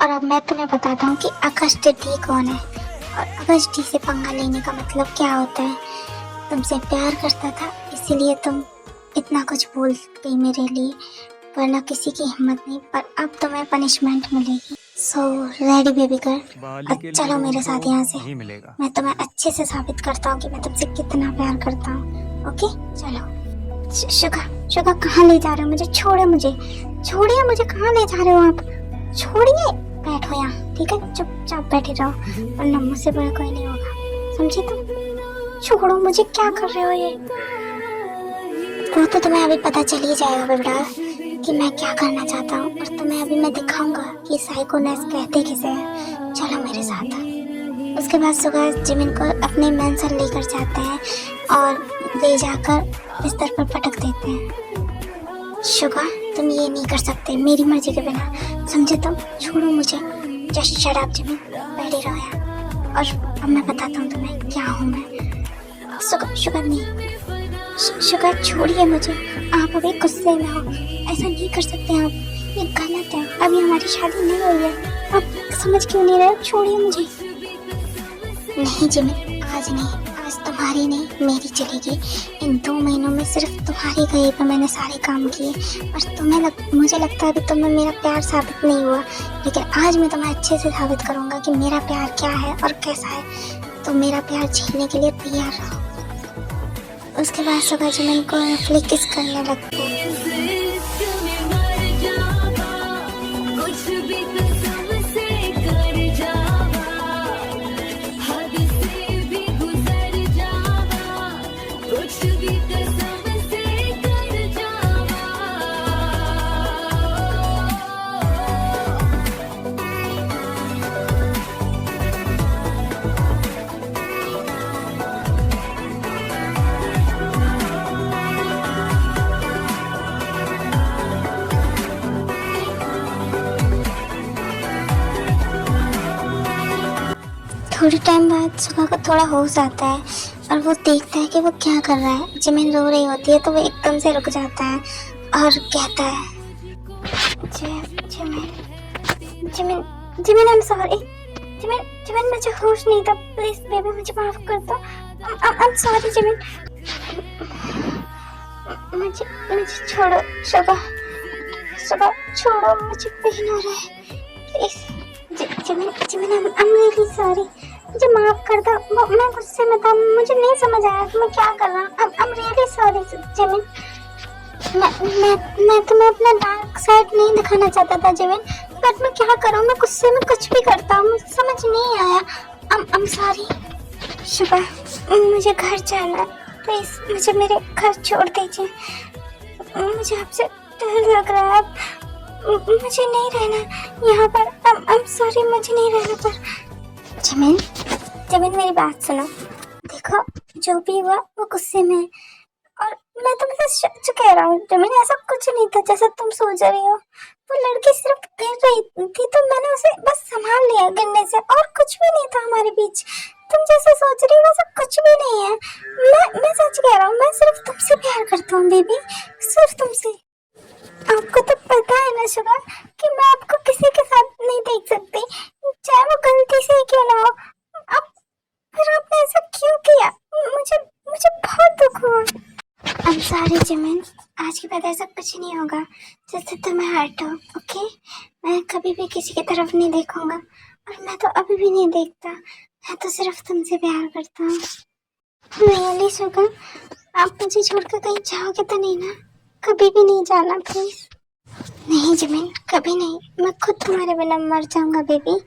और अब मैं तुम्हें बताता हूँ कि आकाश डी कौन है और आकाश डी से पंगा लेने का मतलब क्या होता है। तुमसे प्यार करता था इसीलिए तुम इतना कुछ बोल गई मेरे लिए, वरना किसी की हिम्मत नहीं। पर अब तुम्हें पनिशमेंट मिलेगी। सो रेडी बेबी गर्ल,
बाली के लिए
चलो मेरे साथ
ढूंढो,
यहाँ से।
नहीं मिलेगा।
मैं तुम्हें अच्छे से साबित करता हूँ कि मैं तुमसे कितना प्यार करता हूँ। ओके चलो। शुगा कहाँ ले जा रहे हो मुझे? छोड़िए मुझे, कहाँ ले जा रहे हो आप? छोड़िए, बैठो यहाँ, ठीक है? चुपचाप बैठे रहो, वरना मुझसे बड़ा कोई नहीं होगा, समझी तुम? छोड़ो मुझे, क्या कर रहे हो ये? वो तो तुम्हें अभी पता चल ही जाएगा बेटा कि मैं क्या करना चाहता हूँ, और तुम्हें अभी मैं दिखाऊंगा कि साइकोनेस कहते किसे हैं। चलो मेरे साथ। उसके बाद सुगा जिमिन को अपने मेंशन लेकर जाते हैं और ले जाकर बिस्तर पर पटक देते हैं। शुगा तुम ये नहीं कर सकते मेरी मर्जी के बिना, समझे तुम? छोड़ो मुझे, जस्ट शट अप जिमिन, बैठे रहो यहाँ। और अब मैं बताता हूँ तुम्हें क्या हूँ मैं। शुगा नहीं, शुगा छोड़िए मुझे, आप अभी गुस्से में हो, ऐसा नहीं कर सकते आप, ये गलत है। अभी हमारी शादी नहीं हुई है, आप समझ क्यों नहीं रहे? छोड़िए मुझे। नहीं जिमिन, आज नहीं, आज तुम्हारी नहीं मेरी चलेगी। इन 2 महीनों में सिर्फ तुम्हारी कहीं पर मैंने सारे काम किए, और मुझे लगता है कि तुम्हें मेरा प्यार साबित नहीं हुआ, लेकिन आज मैं तुम्हें अच्छे से साबित करूंगा कि मेरा प्यार क्या है और कैसा है। तो मेरा प्यार झेलने के लिए तैयार रहो। उसके बाद सुबह जिमिन को रफली किस करने लगते हैं। थोड़े टाइम बाद सुबह को थोड़ा होश आता है और वो देखता है कि वो क्या कर रहा है। जिमिन रो रही होती है तो वो एकदम से रुक जाता है और कहता है, Jimin Jimin I am sorry. Jimin मुझे होश नहीं था, प्लीज बेबी मुझे माफ कर दो। आई एम सॉरी जिमिन, मुझे छोड़ो। सुबह छोड़ो, मुझे पेन हो रहा है, please. Jimin I am really sorry, मुझे माफ कर दो। मैं गुस्से में था, मुझे नहीं समझ आया कि मैं क्या कर रहा हूँ। I am really sorry Jimin. मैं तुम्हें अपना डार्क साइड नहीं दिखाना चाहता था जिमिन, बट मैं क्या करूँ, मैं गुस्से में कुछ भी करता हूँ, मुझे समझ नहीं आया। I am sorry. सुबह मुझे घर जाना है, प्लीज मुझे मेरे घर छोड़ दीजिए। मुझे आपसे डर लग रहा है, मुझे नहीं रहना यहाँ पर। आई एम सॉरी, मुझे नहीं रहना पर। जिमिन मेरी बात सुनो, देखो जो भी हुआ वो गुस्से में है, और मैं तुमसे सच कह रहा हूँ जिमिन, ऐसा कुछ नहीं था जैसा तुम सोच रही हो। वो लड़की सिर्फ गिर रही थी तो मैंने उसे बस संभाल लिया गिरने से, और कुछ भी नहीं था हमारे बीच। तुम जैसे सोच रही हो वैसा कुछ भी नहीं है। मैं सच कह रहा हूँ, मैं सिर्फ तुमसे प्यार करता हूँ बेबी, सिर्फ तुमसे। आपको तो पता है ना शुगा कि मैं आपको किसी के साथ नहीं देख सकती, चाहे वो गलती से ही क्यों ना हो। अब फिर आपने ऐसा क्यों किया? मुझे बहुत दुख हुआ। आई एम सॉरी जिमिन, आज के बाद ऐसा कुछ नहीं होगा जिससे तुम्हें हर्ट हो, ओके? मैं कभी भी किसी की तरफ नहीं देखूंगा, और मैं तो अभी भी नहीं देखता, मैं तो सिर्फ तुमसे प्यार करता हूँ। रियली शुगा, आप मुझे छोड़कर कहीं जाओगे तो नहीं ना? कभी भी नहीं जाना प्लीज। नहीं जिमिन, कभी नहीं, मैं खुद तुम्हारे बिना मर जाऊंगा बेबी।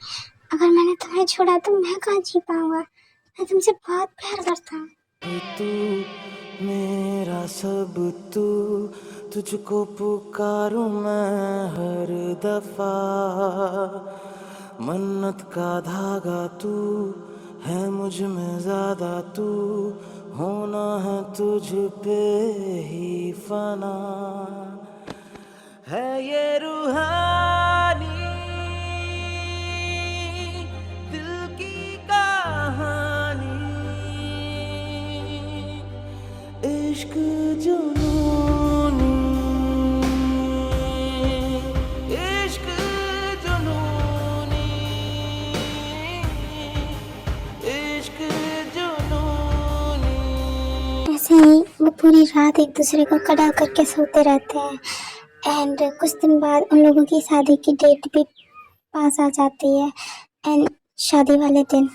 अगर मैंने तुम्हें छोड़ा तो मैं कहाँ जी पाऊंगा, मैं तुमसे बहुत प्यार करता हूँ।
तू मेरा सब, तू तुझको पुकारूं मैं हर दफा। मन्नत का धागा तू है मुझ में ज्यादा, तू होना है तुझ पे ही फना है ये रूहानी दिल की कहानी इश्क जुनूनी इश्क जुनूनी इश्क जुनूनी।
ऐसे ही वो पूरी रात एक दूसरे को कड़ा करके सोते रहते हैं एंड कुछ दिन बाद उन लोगों की शादी की डेट भी पास आ जाती है एंड शादी वाले दिन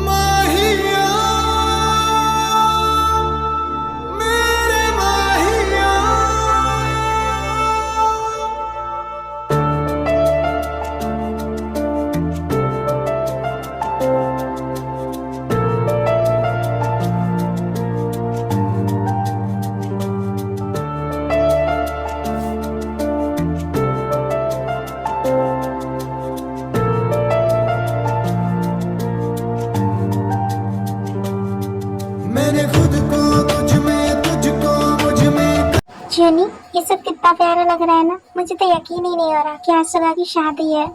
माहिया मेरे माहिया मैंने खुद को तुझ में तुझको मुझ में।
जेनी ये सब कितना प्यारा लग रहा है ना। मुझे तो यकीन ही नहीं हो रहा कि आज सुबह की शादी है।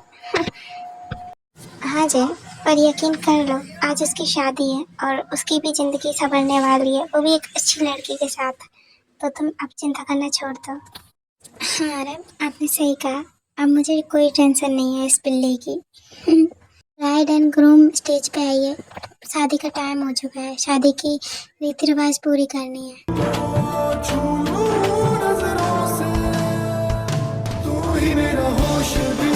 हाँ जय, पर यकीन कर लो आज उसकी शादी है और उसकी भी जिंदगी संवरने वाली है, वो भी एक अच्छी लड़की के साथ। तो तुम अब चिंता करना छोड़ दो। हाँ अरे आपने सही कहा, अब मुझे कोई टेंशन नहीं है इस बिल्ली की। ब्राइड एंड ग्रूम स्टेज पे आइए, शादी का टाइम हो चुका है, शादी की रीति रिवाज पूरी करनी है।
छूलूं नजरों से तू ही मेरा होश भी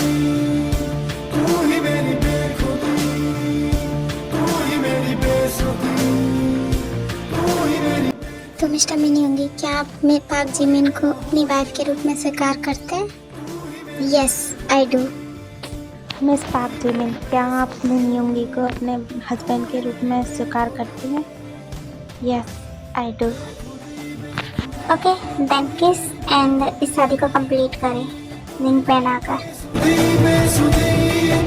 तू ही मेरी बेखुदी तू ही मेरी बेसुधी तू ही मेरी।
तो मिस्टर मिनी होंगी, क्या आप मेरे पाक जिमिन को अपनी वाइफ के रूप में स्वीकार करते हैं? Yes I do.
मिस पाक जिमिन, क्या आप मिनी होंगी को अपने हस्बैंड के रूप में स्वीकार करती हैं? Yes I do.
Okay then kiss and इस शादी को कंप्लीट करें रिंग पहनाकर।
बेसुधी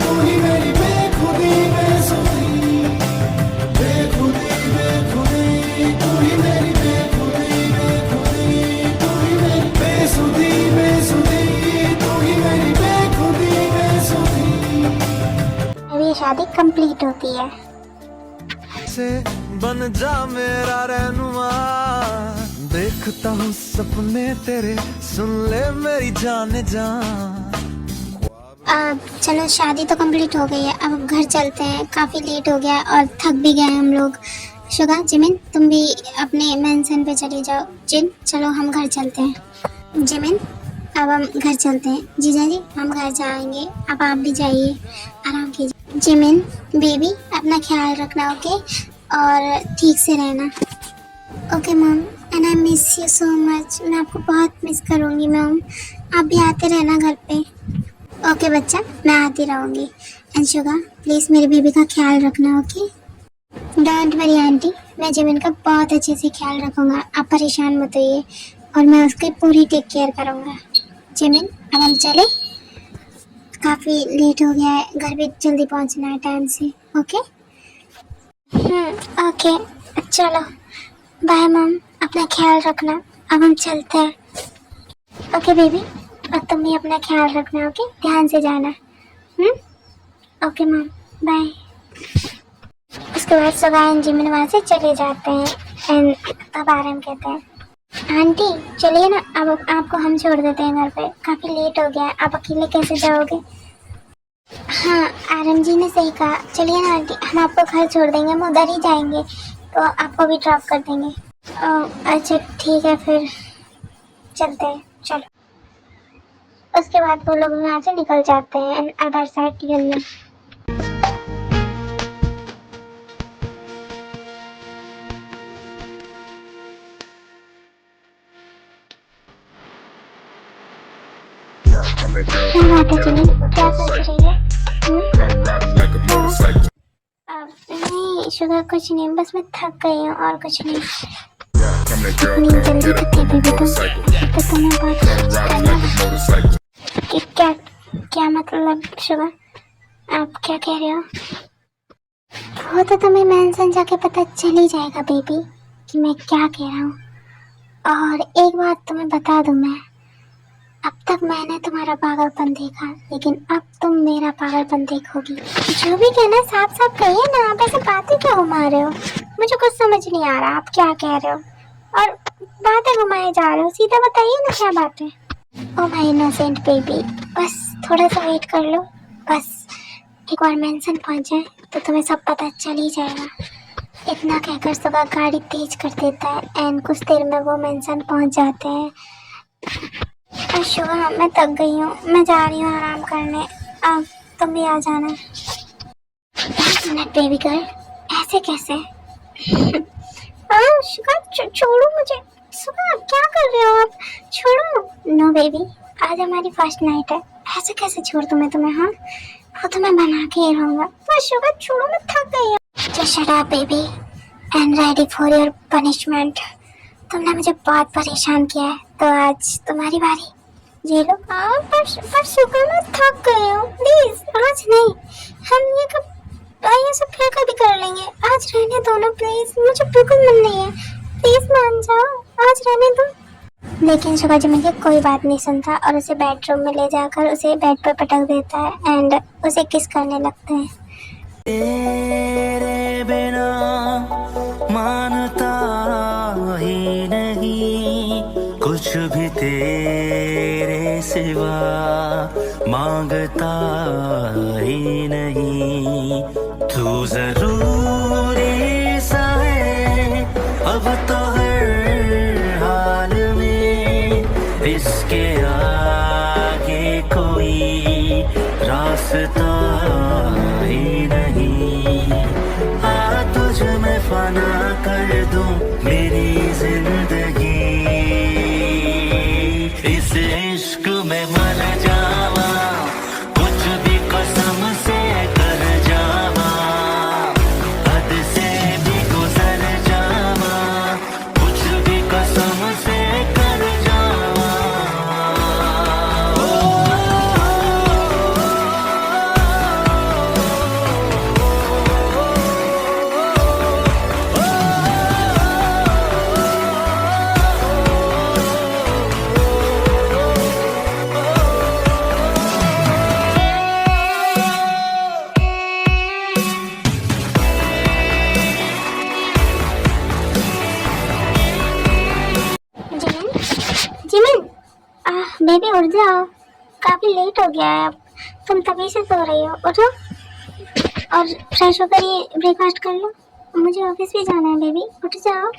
तू ही मेरी बेखुदी बेसुधी बेखुदी बेखुदी तू ही मेरी बेखुदी बेखुदी तू ही मेरी बेसुधी बेसुधी तू ही मेरी बेखुदी बेसुधी।
अब ये शादी कंप्लीट होती है।
से बन जा मेरा रहनुमा देखता हूँ सपने तेरे सुन ले मेरी जान जान।
अब चलो शादी तो कंप्लीट हो गई है, अब घर चलते हैं, काफ़ी लेट हो गया है और थक भी गए हम लोग। शुगा जिमिन तुम भी अपने मेंशन पे चले जाओ। जिन चलो हम घर चलते हैं। जिमिन अब हम घर चलते हैं। जीजा जी हम घर जाएंगे, अब आप भी जाइए, आराम कीजिए। जिमिन बेबी अपना ख्याल रखना ओके, और ठीक से रहना। Okay mom and I miss you so much. मैं आपको बहुत मिस करूँगी मॉम, आप भी आते रहना घर पे। ओके बच्चा मैं आती रहूँगी। एंड शुगा प्लीज़ मेरे बेबी का ख्याल रखना ओके। डोंट वरी आंटी, मैं जिमिन का बहुत अच्छे से ख्याल रखूँगा, आप परेशान मत होइए और मैं उसकी पूरी टेक केयर करूँगा। जिमिन अब हम चले, काफ़ी लेट हो गया है, घर भी जल्दी पहुँचना है टाइम से। ओके ओके चलो बाय मॉम, अपना ख्याल रखना, अब हम चलते हैं। ओके बेबी और तुम भी अपना ख्याल रखना ओके, ध्यान से जाना। Okay mom bye. उसके बाद सुबह जिमिन वहाँ से चले जाते हैं एंड तब आराम कहते हैं आंटी चलिए ना, अब आपको हम छोड़ देते हैं घर पे, काफ़ी लेट हो गया है, आप अकेले कैसे जाओगे? हाँ आरएम जी ने सही कहा, चलिए ना आंटी हम आपको घर छोड़ देंगे, हम उधर ही जाएंगे तो आपको भी ड्रॉप कर देंगे। अच्छा ठीक है फिर चलते हैं चलो। उसके बाद वो लोग वहाँ से निकल जाते हैं एंड अदर साइड निकलने। क्या बात है जिमी, क्या सोच रही है? नहीं शुगर कुछ नहीं, बस मैं थक गई हूँ और कुछ नहीं।
I'm that girl,
इतनी
come on,
जल्दी
get up
कितने
on my
बेबी तुम
motorcycle.
तो तुम्हें बहुत
Come riding like a motorcycle.
कि क्या मतलब शुगर, आप क्या कह रहे हो? वो तो तुम्हें मेंशन जाके पता चल ही जाएगा बेबी कि मैं क्या कह रहा हूँ। और एक बात तुम्हें बता दूं, मैं अब तक मैंने तुम्हारा पागलपन देखा, लेकिन अब तुम मेरा पागलपन देखोगी। जो भी कहना साफ साफ कहिए ना, आप ऐसे बातें क्यों घुमा रहे हो? मुझे कुछ समझ नहीं आ रहा आप क्या कह रहे हो और बातें घुमाए जा रहे हो। सीधा बताइए ना क्या बात है। ओ माय इनोसेंट बेबी, बस थोड़ा सा वेट कर लो। बस एक बार मेंशन पहुंच जाए तो तुम्हें सब पता चल ही जाएगा। इतना कहकर सुबह गाड़ी तेज कर देता है एंड कुछ देर में वो मेंशन पहुंच जाते हैं। शुभा, मैं थक गई हूँ, मैं जा रही हूँ आराम करने, अब तुम भी आ जाना। बेबी गर्ल, ऐसे कैसे? शुभा छोड़ो मुझे। शुभा क्या कर रहे हो आप? छोड़ो। नो बेबी, आज हमारी फर्स्ट नाइट है, ऐसे कैसे छोड़ दूँ मैं तुम्हें? हाँ, वो तो मैं बना के ही रहूँगा। तो शुभा छोड़ो, मैं थक गई हूँ। Just shut up baby and ready for your punishment. तुमने मुझे बहुत परेशान किया है, तो आज तुम्हारी बारी। ये लो। पर शुक्र, मैं थक गई हूँ। प्लीज आज नहीं, हम ये सब फिर कभी कर लेंगे। आज रहने दो ना प्लीज, मुझे बिल्कुल मन नहीं है। प्लीज मान जाओ, आज रहने दो। लेकिन सुबह जमीन की कोई बात नहीं सुनता और उसे बेडरूम में ले जाकर उसे बेड पर पटक देता है एंड उसे किस करने लगते हैं।
तेरे बिना मानता ही नहीं, कुछ भी तेरे सिवा मांगता ही नहीं। तू जरूरी सा है अब तो हर हाल में, इसके आगे कोई रास्ता ही नहीं। आ तुझ में फना कर दूं मेरी जिंदगी, इस इश्क में मर जावा, कुछ भी कसम से कर जावा, हद से भी गुजर जावा, कुछ भी कसम से कर जावा।
जिमिन, बेबी उठ जाओ, काफी लेट हो गया है अब। तुम तभी से सो रही हो, उठो और फ्रेश होकर ये ब्रेकफास्ट कर लो। मुझे ऑफिस भी जाना है बेबी, उठ जाओ।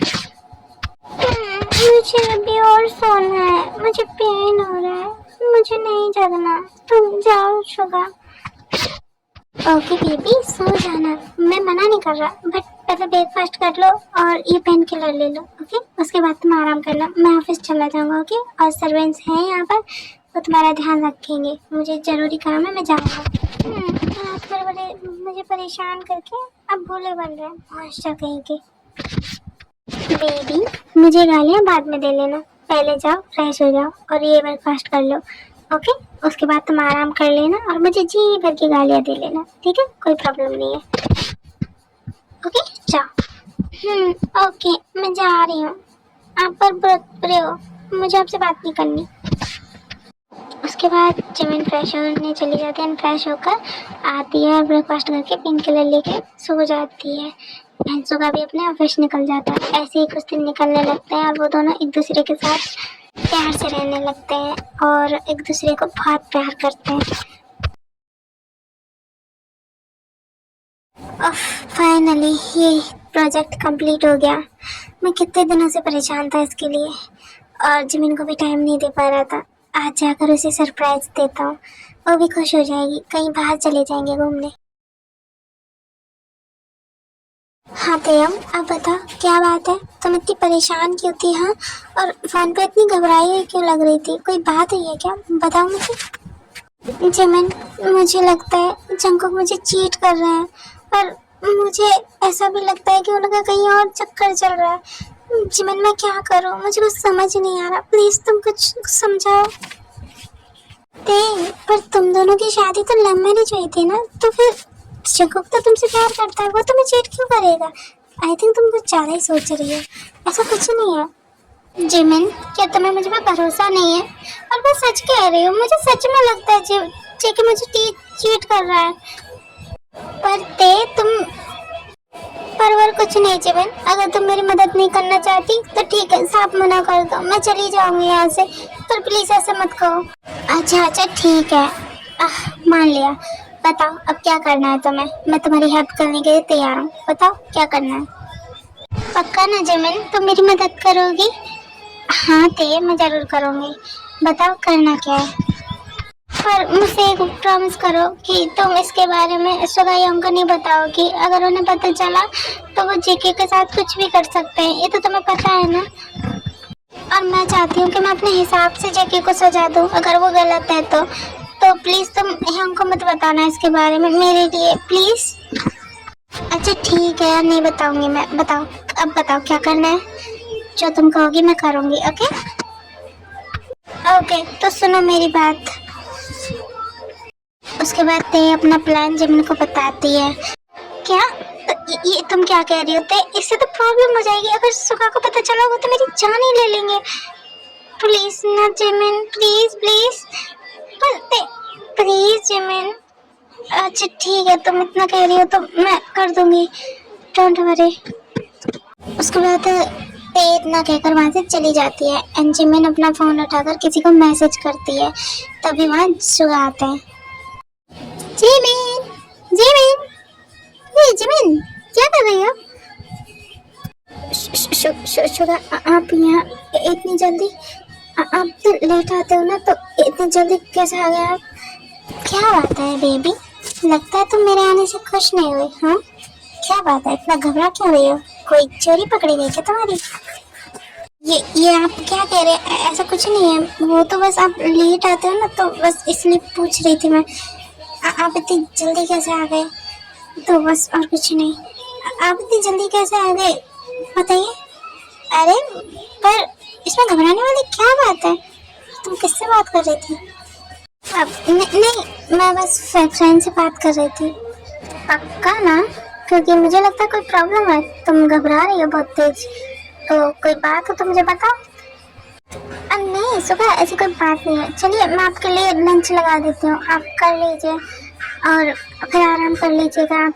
मुझे अभी और सोना है, मुझे पेन हो रहा है, मुझे नहीं जगना। तुम जाओ शुगा। ओके बेबी, सो जाना, मैं मना नहीं कर रहा, बट पहले ब्रेकफास्ट कर लो और ये पेन किलर ले लो। ओके, उसके बाद तुम आराम करना, मैं ऑफिस चला जाऊंगा। ओके, और सर्वेंट्स हैं यहाँ पर, वो तुम्हारा ध्यान रखेंगे। मुझे जरूरी काम है, मैं जाऊंगा। रात भर बड़े मुझे परेशान करके अब भोले बन रहे हैं, मॉन्स्टर कहीं के। बेबी, मुझे गालियाँ बाद में दे लेना, पहले जाओ फ्रेश हो जाओ और ये ब्रेकफास्ट कर लो। ओके, उसके बाद तुम आराम कर लेना और मुझे जी भर की गालियाँ दे लेना, ठीक है? कोई प्रॉब्लम नहीं है। ओके, जाओ। ओके, मैं जा रही हूँ। आप पर बहुत बुरे हो, मुझे आपसे बात नहीं करनी। उसके बाद जमीन फ्रेश होने चली जाती है, फ्रेश होकर आती है और ब्रेकफास्ट करके पेन किलर लेके सो जाती है। भैंसों का भी अपने ऑफिस निकल जाता है। ऐसे ही कुछ दिन निकलने लगते हैं और वो दोनों एक दूसरे के साथ प्यार से रहने लगते हैं और एक दूसरे को बहुत प्यार करते हैं। फाइनली ये प्रोजेक्ट कंप्लीट हो गया। मैं कितने दिनों से परेशान था इसके लिए और जिमिन को भी टाइम नहीं दे पा रहा था। आज जाकर उसे सरप्राइज देता हूँ, वो भी खुश हो जाएगी। कहीं बाहर चले जाएंगे घूमने। हाँ तेयम, अब बताओ क्या बात है? तुम इतनी परेशान क्यों थी? हाँ, और फोन पे इतनी घबराई हुई क्यों लग रही थी? कोई बात है क्या? बताओ मुझे। जिमिन, मुझे लगता है जंकुक मुझे चीट कर रहे हैं और मुझे ऐसा भी लगता है कि उनका कहीं और चक्कर चल रहा है। जिमिन मैं क्या करूं, मुझे कुछ समझ नहीं आ रहा, प्लीज तुम कुछ समझाओ। ते पर तुम दोनों की शादी तो लव मैरिज हुई थी ना, तो फिर जंगकुक तो तुमसे प्यार करता है, वो तुम्हें चीट क्यों करेगा? आई थिंक तुम कुछ ज्यादा ही सोच रही हो, ऐसा कुछ नहीं है। जिमिन, क्या तुम्हें मुझ पर भरोसा नहीं है? और मैं सच कह रही हूँ, मुझे सच में लगता है कि मुझे चीट कर रहा है। पर ते तुम परवर कुछ नहीं जिमिन, अगर तुम मेरी मदद नहीं करना चाहती तो ठीक है, साफ मना कर दो, मैं चली जाऊंगी यहाँ से, पर प्लीज ऐसा मत कहो। अच्छा ठीक है, मान लिया। बताओ अब क्या करना है तुम्हें, मैं तुम्हारी हेल्प करने के लिए तैयार हूँ, बताओ क्या करना है। पक्का ना जिमिन, तुम मेरी मदद करोगी? हाँ ते, मैं जरूर करूँगी, बताओ करना क्या है। पर मुझसे एक प्रॉमिस करो कि तुम इसके बारे में सुगायोंग को नहीं बताओगी, अगर उन्हें पता चला तो वो जेके के साथ कुछ भी कर सकते हैं, ये तो तुम्हें पता है ना। और मैं चाहती हूँ कि मैं अपने हिसाब से जेके को सजा दूँ, अगर वो गलत है तो प्लीज तुम ह्योंग को मत बताना इसके बारे में, मेरे लिए प्लीज। अच्छा ठीक है, नहीं बताऊंगी मैं। बताओ, अब बताओ क्या करना है, जो तुम कहोगी मैं करूंगी। ओके ओके, तो सुनो मेरी बात। उसके बाद ते अपना प्लान जिमिन को बताती है। क्या? ये तुम क्या कह रही हो ते? इससे तो प्रॉब्लम हो जाएगी, अगर सुगा को पता चला वो तो मेरी जान ही ले लेंगे। प्लीज ना जिमिन, प्लीज प्लीज। पर ते, प्लीज जिमिन। अच्छा ठीक है, तुम इतना कह रही हो तो मैं कर दूंगी, डोंट वरी। उसके बाद ते इतना कहकर वहां से चली जाती है एंड जिमिन अपना फोन उठाकर किसी को मैसेज करती है, तभी वहां सुगा आते हैं। जिमिन, जिमिन, ये जिमिन, क्या कर रही हो? शुगा, आप यहाँ इतनी जल्दी? आप तो लेट आते हो ना, तो इतनी जल्दी कैसे आ गए आप? क्या बात है बेबी, लगता है तुम मेरे आने से खुश नहीं हुई। हाँ क्या बात है, इतना घबरा क्यों रही हो? कोई चोरी पकड़ी गई क्या तुम्हारी? ये आप क्या कह रहे हैं? ऐसा कुछ नहीं है, वो तो बस आप लेट आते हो ना, तो बस इसलिए पूछ रही थी मैं। आप इतनी जल्दी कैसे आ गए? तो बस और कुछ नहीं। आप इतनी जल्दी कैसे आ गए बताइए। अरे पर इसमें घबराने वाली क्या बात है, तुम किससे बात कर रही थी? अब नहीं, मैं बस फ्रेंड से बात कर रही थी। पक्का ना? क्योंकि मुझे लगता है कोई प्रॉब्लम है, तुम घबरा रही हो बहुत तेज, तो कोई बात हो तो मुझे बताओ। नहीं सुबह ऐसी कोई बात नहीं है, चलिए मैं आपके लिए लंच लगा देती हूँ, आप कर लीजिए और फिर आराम कर लीजिएगा। आप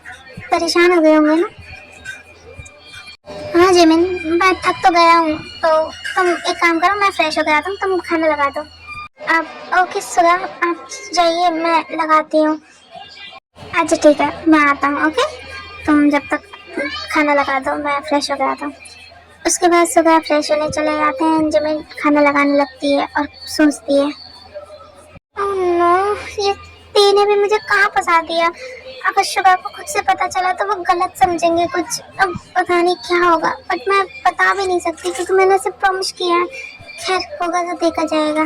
परेशान हो गए होंगे ना? हाँ जिमिन, मैं थक तो गया हूँ, तो तुम एक काम करो, मैं फ्रेश हो गया था, तुम खाना लगा दो। आप ओके सुबह, आप जाइए, मैं लगाती हूँ। अच्छा ठीक है, मैं आता हूँ। ओके, तुम जब तक खाना लगा दो, मैं फ्रेश हो गया था। उसके बाद सुबह फ्रेश होने चले जाते हैं, जिमिन खाना लगाने लगती है और सोचती है, ओह नो, ये तेने भी मुझे कहाँ फंसा दिया। अगर शुभा को खुद से पता चला तो वो गलत समझेंगे कुछ, अब पता नहीं क्या होगा, बट मैं बता भी नहीं सकती क्योंकि मैंने उसे प्रॉमिस किया है। खैर होगा तो देखा जाएगा।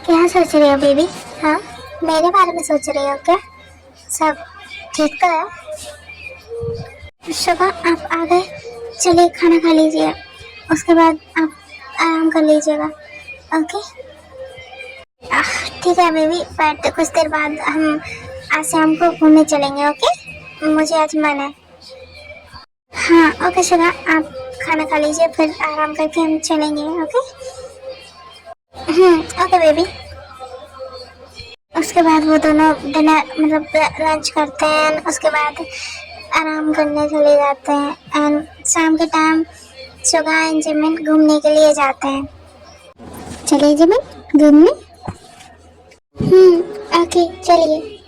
क्या सोच रही हो बेबी? हाँ, मेरे बारे में सोच रही हो क्या? सब ठीक तो है? शुभा आप आ गए, चलिए खाना खा लीजिए, उसके बाद आप आराम कर लीजिएगा। ओके ठीक है बेबी, बट कुछ देर बाद हम आज शाम को घूमने चलेंगे। ओके, मुझे आज मन है। हाँ ओके शिवा, आप खाना खा लीजिए, फिर आराम करके हम चलेंगे। Okay okay baby. उसके बाद वो दोनों डिनर मतलब लंच करते हैं, उसके बाद आराम करने चले जाते हैं एंड शाम के टाइम सुगा एंड जिमिन घूमने के लिए जाते हैं। चलिए जिमिन घूमने। ओके चलिए।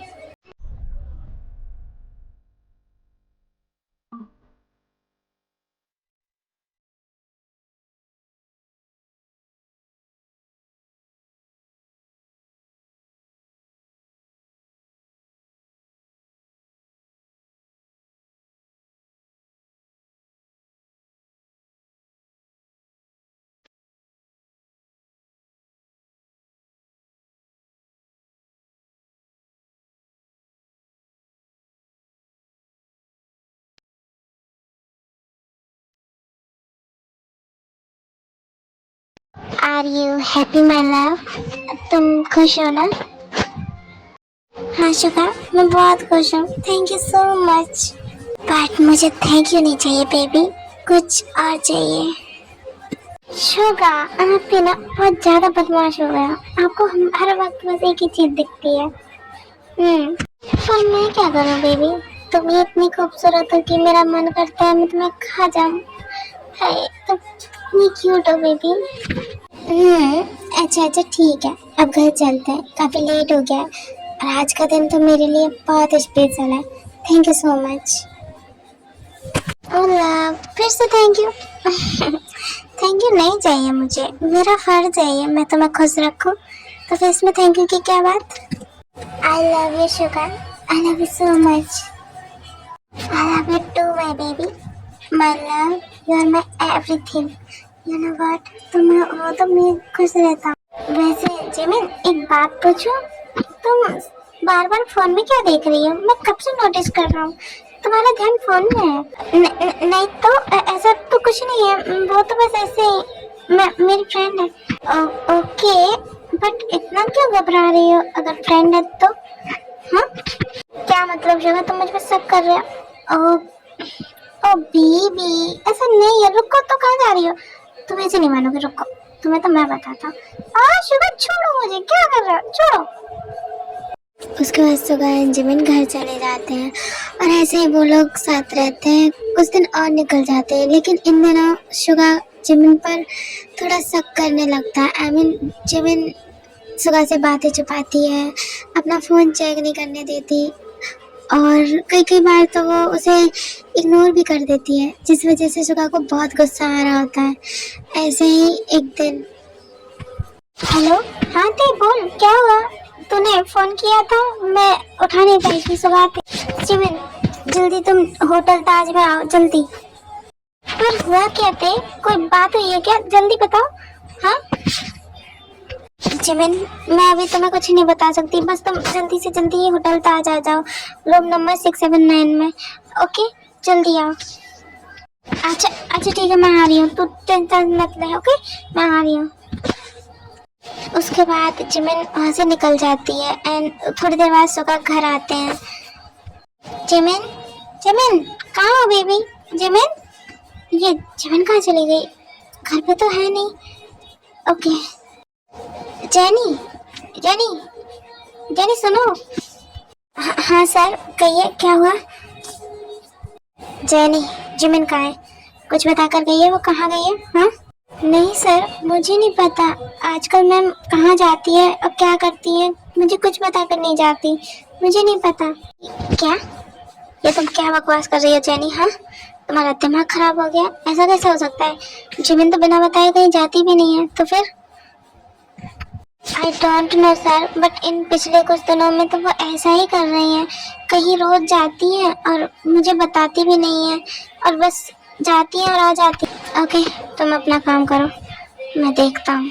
Are you happy my love? तुम खुश हो ना? हाँ शुगा, मैं बहुत खुश हूँ। Thank you so much. But मुझे थैंक यू नहीं चाहिए बेबी, कुछ और चाहिए। शुगा, आप भी ना बहुत ज्यादा बदमाश हो गया। आपको हर वक्त बस एक ही चीज दिखती है। पर मैं क्या करूँ बेबी, तुम ही इतनी खूबसूरत हो कि मेरा मन करता है मैं तुम्हें खा जाऊँ। हाय, तुम इतनी क्यूट हो बेबी। अच्छा ठीक है, अब घर चलते हैं, काफी लेट हो गया है और आज का दिन तो मेरे लिए बहुत स्पेशल है। Thank you so much. Oh love, फिर से थैंक यू। थैंक यू नहीं चाहिए मुझे, मेरा फर्ज है ये मैं तुम्हें खुश रखूं, तो फिर इसमें थैंक यू की क्या बात। I love you sugar, I love you so much. I love you too my baby, my love, you are my everything. You know what, तुम हो तो मैं खुश रहता हूँ। वैसे जिमिन एक बात पूछूं, तुम बार बार फोन में क्या देख रही हो? मैं कब से नोटिस कर रहा हूँ तुम्हारा ध्यान फोन में है। नहीं तो ऐसा तो कुछ नहीं है, वो तो बस ऐसे ही मेरी फ्रेंड है। ओके, बट इतना क्यों घबरा रही हो? अगर फ्रेंड है तो हाँ, क्या मतलब जगह तुम मुझ पर शक कर रहे हो? ओ बीबी, ऐसा नहीं है। रुको, तो कहाँ जा रही हो? तुम ऐसे नहीं मानोगे, रुको तुम्हें तो मैं बताता हूँ। शुगर छोड़ो मुझे, क्या कर रहे हो? छोड़ो। उसके बाद सुगा जिमिन घर चले जाते हैं और ऐसे ही वो लोग साथ रहते हैं। कुछ दिन और निकल जाते हैं, लेकिन इन दिनों सुगा जिमिन पर थोड़ा शक करने लगता है। जिमिन सुगा से बातें छुपाती है, अपना फ़ोन चेक नहीं करने देती और कई बार तो वो उसे इग्नोर भी कर देती है, जिस वजह से सुगा को बहुत गुस्सा आ रहा होता है। ऐसे ही एक दिन, हेलो, हाँ ते बोल, क्या हुआ? तूने फोन किया था, मैं उठा नहीं पाई थी सुबह पे। जिमिन जल्दी तुम होटल ताज में आओ, जल्दी। पर हुआ क्या थे? कोई बात हुई है क्या? जल्दी बताओ। हाँ जिमिन, मैं अभी तुम्हें कुछ नहीं बता सकती, बस तुम जल्दी से जल्दी ही होटल ताज आ जाओ, रूम नंबर 679 में। ओके, जल्दी आओ। अच्छा ठीक है, मैं आ रही हूँ, तू टेंशन मत ले। ओके, मैं आ रही हूँ। उसके बाद जिमिन वहाँ से निकल जाती है एंड थोड़ी देर बाद सुगा घर आते हैं। जिमिन कहाँ हो बेबी? जिमिन, ये जिमिन कहाँ चली गई? घर पे तो है नहीं। ओके, जेनी सुनो। हाँ सर, कहिए क्या हुआ? जिमिन कहाँ है? कुछ बताकर गई है, वो कहाँ गई है? हाँ नहीं सर, मुझे नहीं पता आजकल मैम कहाँ जाती है और क्या करती है, मुझे कुछ बताकर नहीं जाती, मुझे नहीं पता। क्या? ये तुम क्या बकवास कर रही हो जेनी? हाँ, तुम्हारा दिमाग खराब हो गया? ऐसा कैसे हो सकता है? जिमिन तो बिना बताए कहीं जाती भी नहीं है, तो फिर? I don't know sir, but in पिछले कुछ दिनों में तो वो ऐसा ही कर रही हैं, कहीं रोज जाती हैं और मुझे बताती भी नहीं है और बस जाती हैं और आ जाती हैं। ओके, तुम अपना काम करो, मैं देखता हूँ।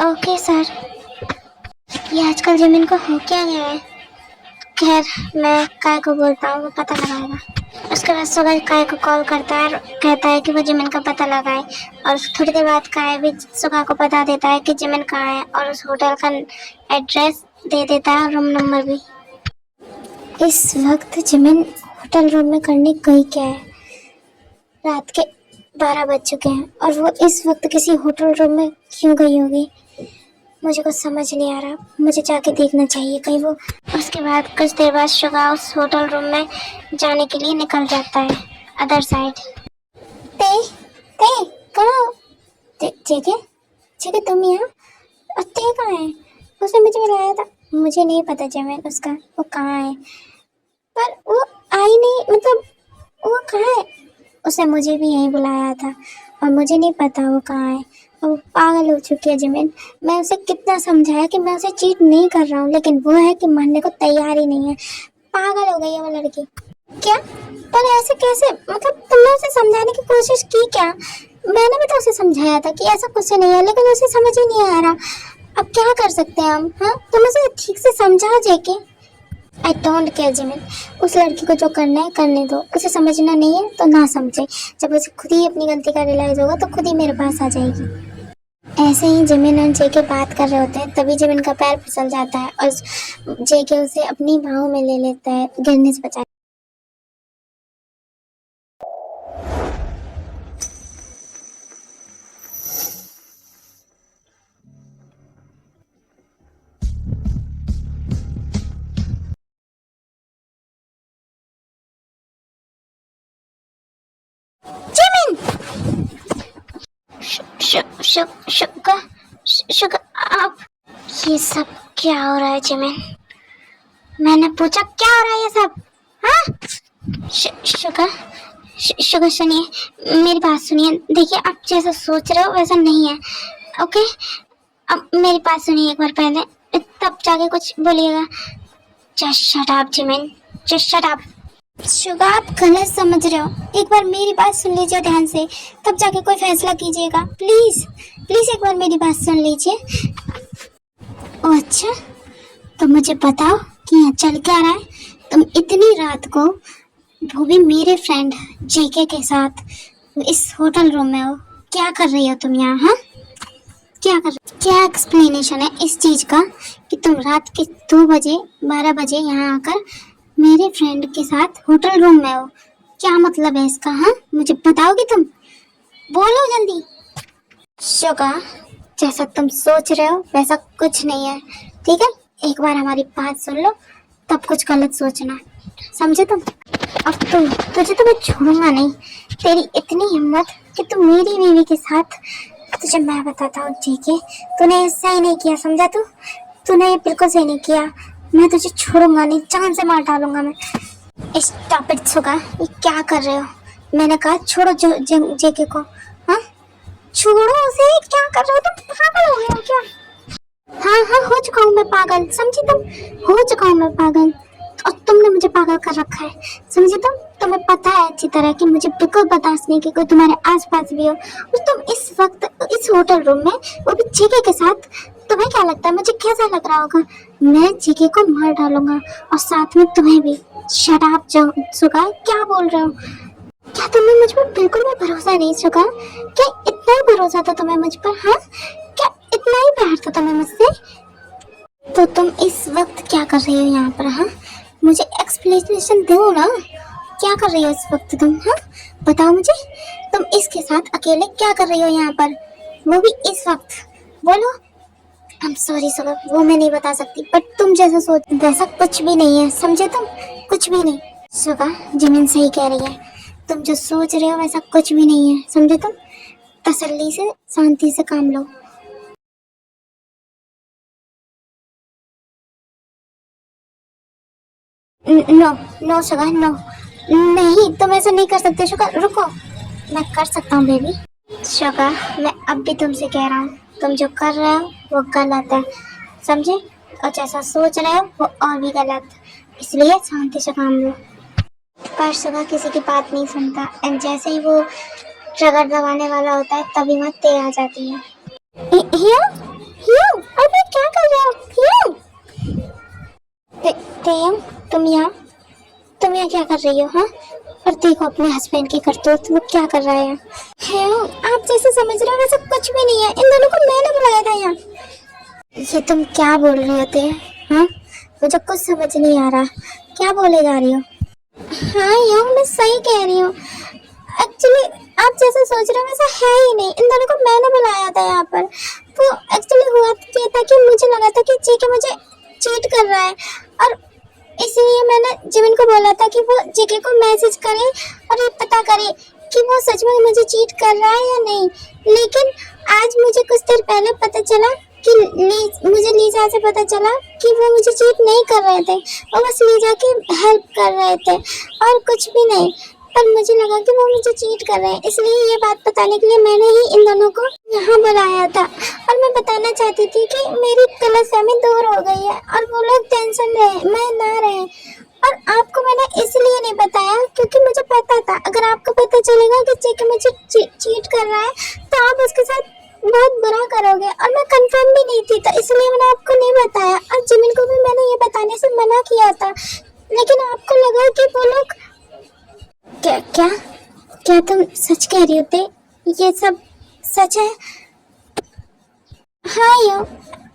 Okay sir. ये आजकल जिमिन को हो क्या गया है? खैर, मैं काय को बोलता हूँ, वो पता लगाएगा। उसके बाद सुबह काय को कॉल करता है और कहता है कि वो जिमिन का पता लगाए और थोड़ी देर बाद काय भी सुबह को बता देता है कि जिमिन कहाँ है और उस होटल का एड्रेस दे देता है, रूम नंबर भी। इस वक्त जिमिन होटल रूम में करने गई क्या है? रात के 12 बज चुके हैं और वो इस वक्त किसी होटल रूम में क्यों गई होगी? मुझे कुछ समझ नहीं आ रहा, मुझे जाके देखना चाहिए कहीं वो। उसके बाद कुछ देर बाद शुगा उस होटल रूम में जाने के लिए निकल जाता है अदर साइड। ते कहाँ? जगह तुम यहाँ? और ते कहाँ है? उसने मुझे बुलाया था। मुझे नहीं पता जिमिन उसका वो कहाँ है, पर वो आई नहीं, मतलब वो कहाँ है? उसने मुझे भी यहीं बुलाया था और मुझे नहीं पता वो कहाँ है। वो पागल हो चुकी है जिमिन। मैं उसे कितना समझाया कि मैं उसे चीट नहीं कर रहा हूँ, लेकिन वो है कि मानने को तैयार ही नहीं है। पागल हो गई है वो लड़की। क्या? पर ऐसे कैसे? मतलब तुमने उसे समझाने की कोशिश की क्या? मैंने भी तो उसे समझाया था कि ऐसा कुछ नहीं है, लेकिन उसे समझ ही नहीं आ रहा। अब क्या कर सकते हैं हम? हाँ, तुम उसे ठीक से समझाओ जेके। आई डोंट केयर जिमिन, उस लड़की को जो करना है करने दो, उसे समझना नहीं है तो ना समझे। जब उसे खुद ही अपनी गलती का रियलाइज होगा तो खुद ही मेरे पास आ जाएगी। ऐसे ही जिमिन और जेके बात कर रहे होते हैं, तभी जिमिन का पैर फिसल जाता है और जेके उसे अपनी बाहों में ले लेता है गिरने से बचा। जिमिन! शुगर आप, ये सब क्या हो रहा है जिमिन? मैंने पूछा क्या हो रहा है ये सब? हाँ? शुगर सुनिए, मेरी बात सुनिए। देखिए, आप जैसा सोच रहे हो वैसा नहीं है, ओके? अब मेरी बात सुनिए एक बार पहले, तब जाके कुछ बोलिएगा। Just shut up Jimin, just shut up. Sugar, आप गलत समझ रहे हो। एक बार मेरी बात सुन लीजिए ध्यान से, तब जाके कोई फैसला कीजिएगा। प्लीज प्लीज एक बार मेरी बात सुन लीजिए। ओह अच्छा, तो मुझे बताओ कि यहाँ चल क्या रहा है? तुम इतनी रात को, वो भी मेरे फ्रेंड जेके के साथ, इस होटल रूम में हो। क्या कर रही हो तुम यहाँ? हाँ, क्या एक्सप्लेनेशन है इस चीज का कि तुम रात के 2 बजे 12 बजे यहाँ आकर मेरे फ्रेंड के साथ होटल रूम में हो? क्या मतलब है इसका? हाँ, मुझे बताओगी तुम? बोलो जल्दी। शुगा, जैसा तुम सोच रहे हो वैसा कुछ नहीं है, ठीक है? एक बार हमारी बात सुन लो, तब कुछ गलत सोचना, समझे तुम? अब तुझे तो मैं छोड़ूंगा नहीं। तेरी इतनी हिम्मत कि तुम मेरी बीवी के साथ, तुझे मैं बताता हूँ ठीक है, तूने सही नहीं किया, समझा? तूने ये बिल्कुल सही नहीं किया। मैं तुझे छोड़ूंगा नहीं, जान से मार डालूंगा मैं। स्टॉप इट शुगा, ये क्या कर रहे हो? मैंने कहा छोड़ो जेके को। हाँ, छोड़ो उसे। क्या कर रहे हो तुम? पागल हो गए हो क्या? हाँ, हो चुका हूँ मैं पागल, समझी तुम? हो चुका हूँ मैं पागल, और तुमने मुझे पागल कर रखा है, समझे तुम? तुम्हें पता है अच्छी तरह कि मुझे बिल्कुल बर्दाश्त नहीं कि कोई तुम्हारे आसपास भी हो, और तुम इस वक्त इस होटल रूम में, वो भी जेके के साथ। तुम्हें क्या लगता है मुझे कैसा लग रहा होगा? मैं जेके को मार डालूंगा और साथ में तुम्हें भी। शट अप शुगा, क्या बोल रहे हो? क्या तुम्हें मुझ पर बिल्कुल भी भरोसा नहीं शुगा? क्या इतना ही भरोसा था तुम्हें मुझ पर? हाँ, क्या इतना ही प्यार था तुम्हें मुझसे? तो तुम इस वक्त क्या कर रही हो यहाँ पर? हाँ, मुझे एक्सप्लेनेशन दो ना, क्या कर रही हो इस वक्त तुम? हाँ, बताओ मुझे, तुम इसके साथ अकेले क्या कर रही हो यहाँ पर, वो भी इस वक्त? बोलो। आई एम सॉरी शुगर, वो मैं नहीं बता सकती, बट तुम जैसा सोच वैसा कुछ भी नहीं है, समझे तुम? कुछ भी नहीं। शुगर, जिमिन सही कह रही है, तुम जो सोच रहे हो वैसा कुछ भी नहीं है, समझे तुम? तसल्ली से, शांति से काम लो। नो शुगर, नो, नहीं, तुम ऐसा नहीं कर सकते शुगर। रुको, मैं कर सकता हूँ बेबी। शुगर, मैं अब भी तुमसे कह रहा हूँ, तुम जो कर रहे हो वो गलत है, समझे? और जैसा सोच रहे हो वो और भी गलत, इसलिए शांति से काम लो। पर शुगर किसी की बात नहीं सुनता, एंड जैसे ही वो ट्रिगर दबाने वाला होता है तभी वहाँ ते आ जाती है। अरे क्या कर रहे हो? तुम यहाँ क्या कर रही हो? हाँ, और देखो अपने हस्बैंड की करतूत, वो क्या कर रहा है? आप जैसे समझ रहे हो वैसा कुछ भी नहीं है, इन दोनों को मैंने बुलाया था यहाँ। ये तुम क्या बोल रही होते हैं? हाँ, मुझे कुछ समझ नहीं आ रहा, क्या बोले जा रही हो? हाँ यार, मैं सही कह रही हूँ। एक्चुअली आप जैसा सोच रहे हो वैसा है ही नहीं, इन दोनों को मैंने बुलाया था यहाँ पर। तो एक्चुअली हुआ ये था कि मुझे लगा था कि जेके मुझे चीट कर रहा है, और इसलिए मैंने जिमिन को बोला था कि वो जेके को मैसेज करे और ये पता करे कि वो सच में मुझे चीट कर रहा है या नहीं। लेकिन आज मुझे कुछ देर पहले पता चला कि मुझे लीजा से पता चला कि वो मुझे चीट नहीं कर रहे थे, वो बस लीजा की हेल्प कर रहे थे और कुछ भी नहीं। पर मुझे लगा कि वो मुझे चीट कर रहे हैं, इसलिए ये बात बताने के लिए मैंने ही इन दोनों को यहाँ बुलाया था। और मैं बताना चाहती थी कि मेरी गलतफहमी दूर हो गई है और वो लोग टेंशन रहे, मैं ना रहे। और आपको मैंने इसलिए नहीं बताया क्योंकि मुझे पता था अगर आपको पता चलेगा कि जेके मुझे चीट कर रहा है तो आप उसके साथ बहुत बुरा करोगे, और मैं कंफर्म भी नहीं थी, तो इसलिए मैंने आपको नहीं बताया। और जिमिन को भी मैंने ये बताने से मना किया था, लेकिन आपको लगा कि वो लोग क्या तुम सच कह रही होते? ये सब सच है? हाँ यो,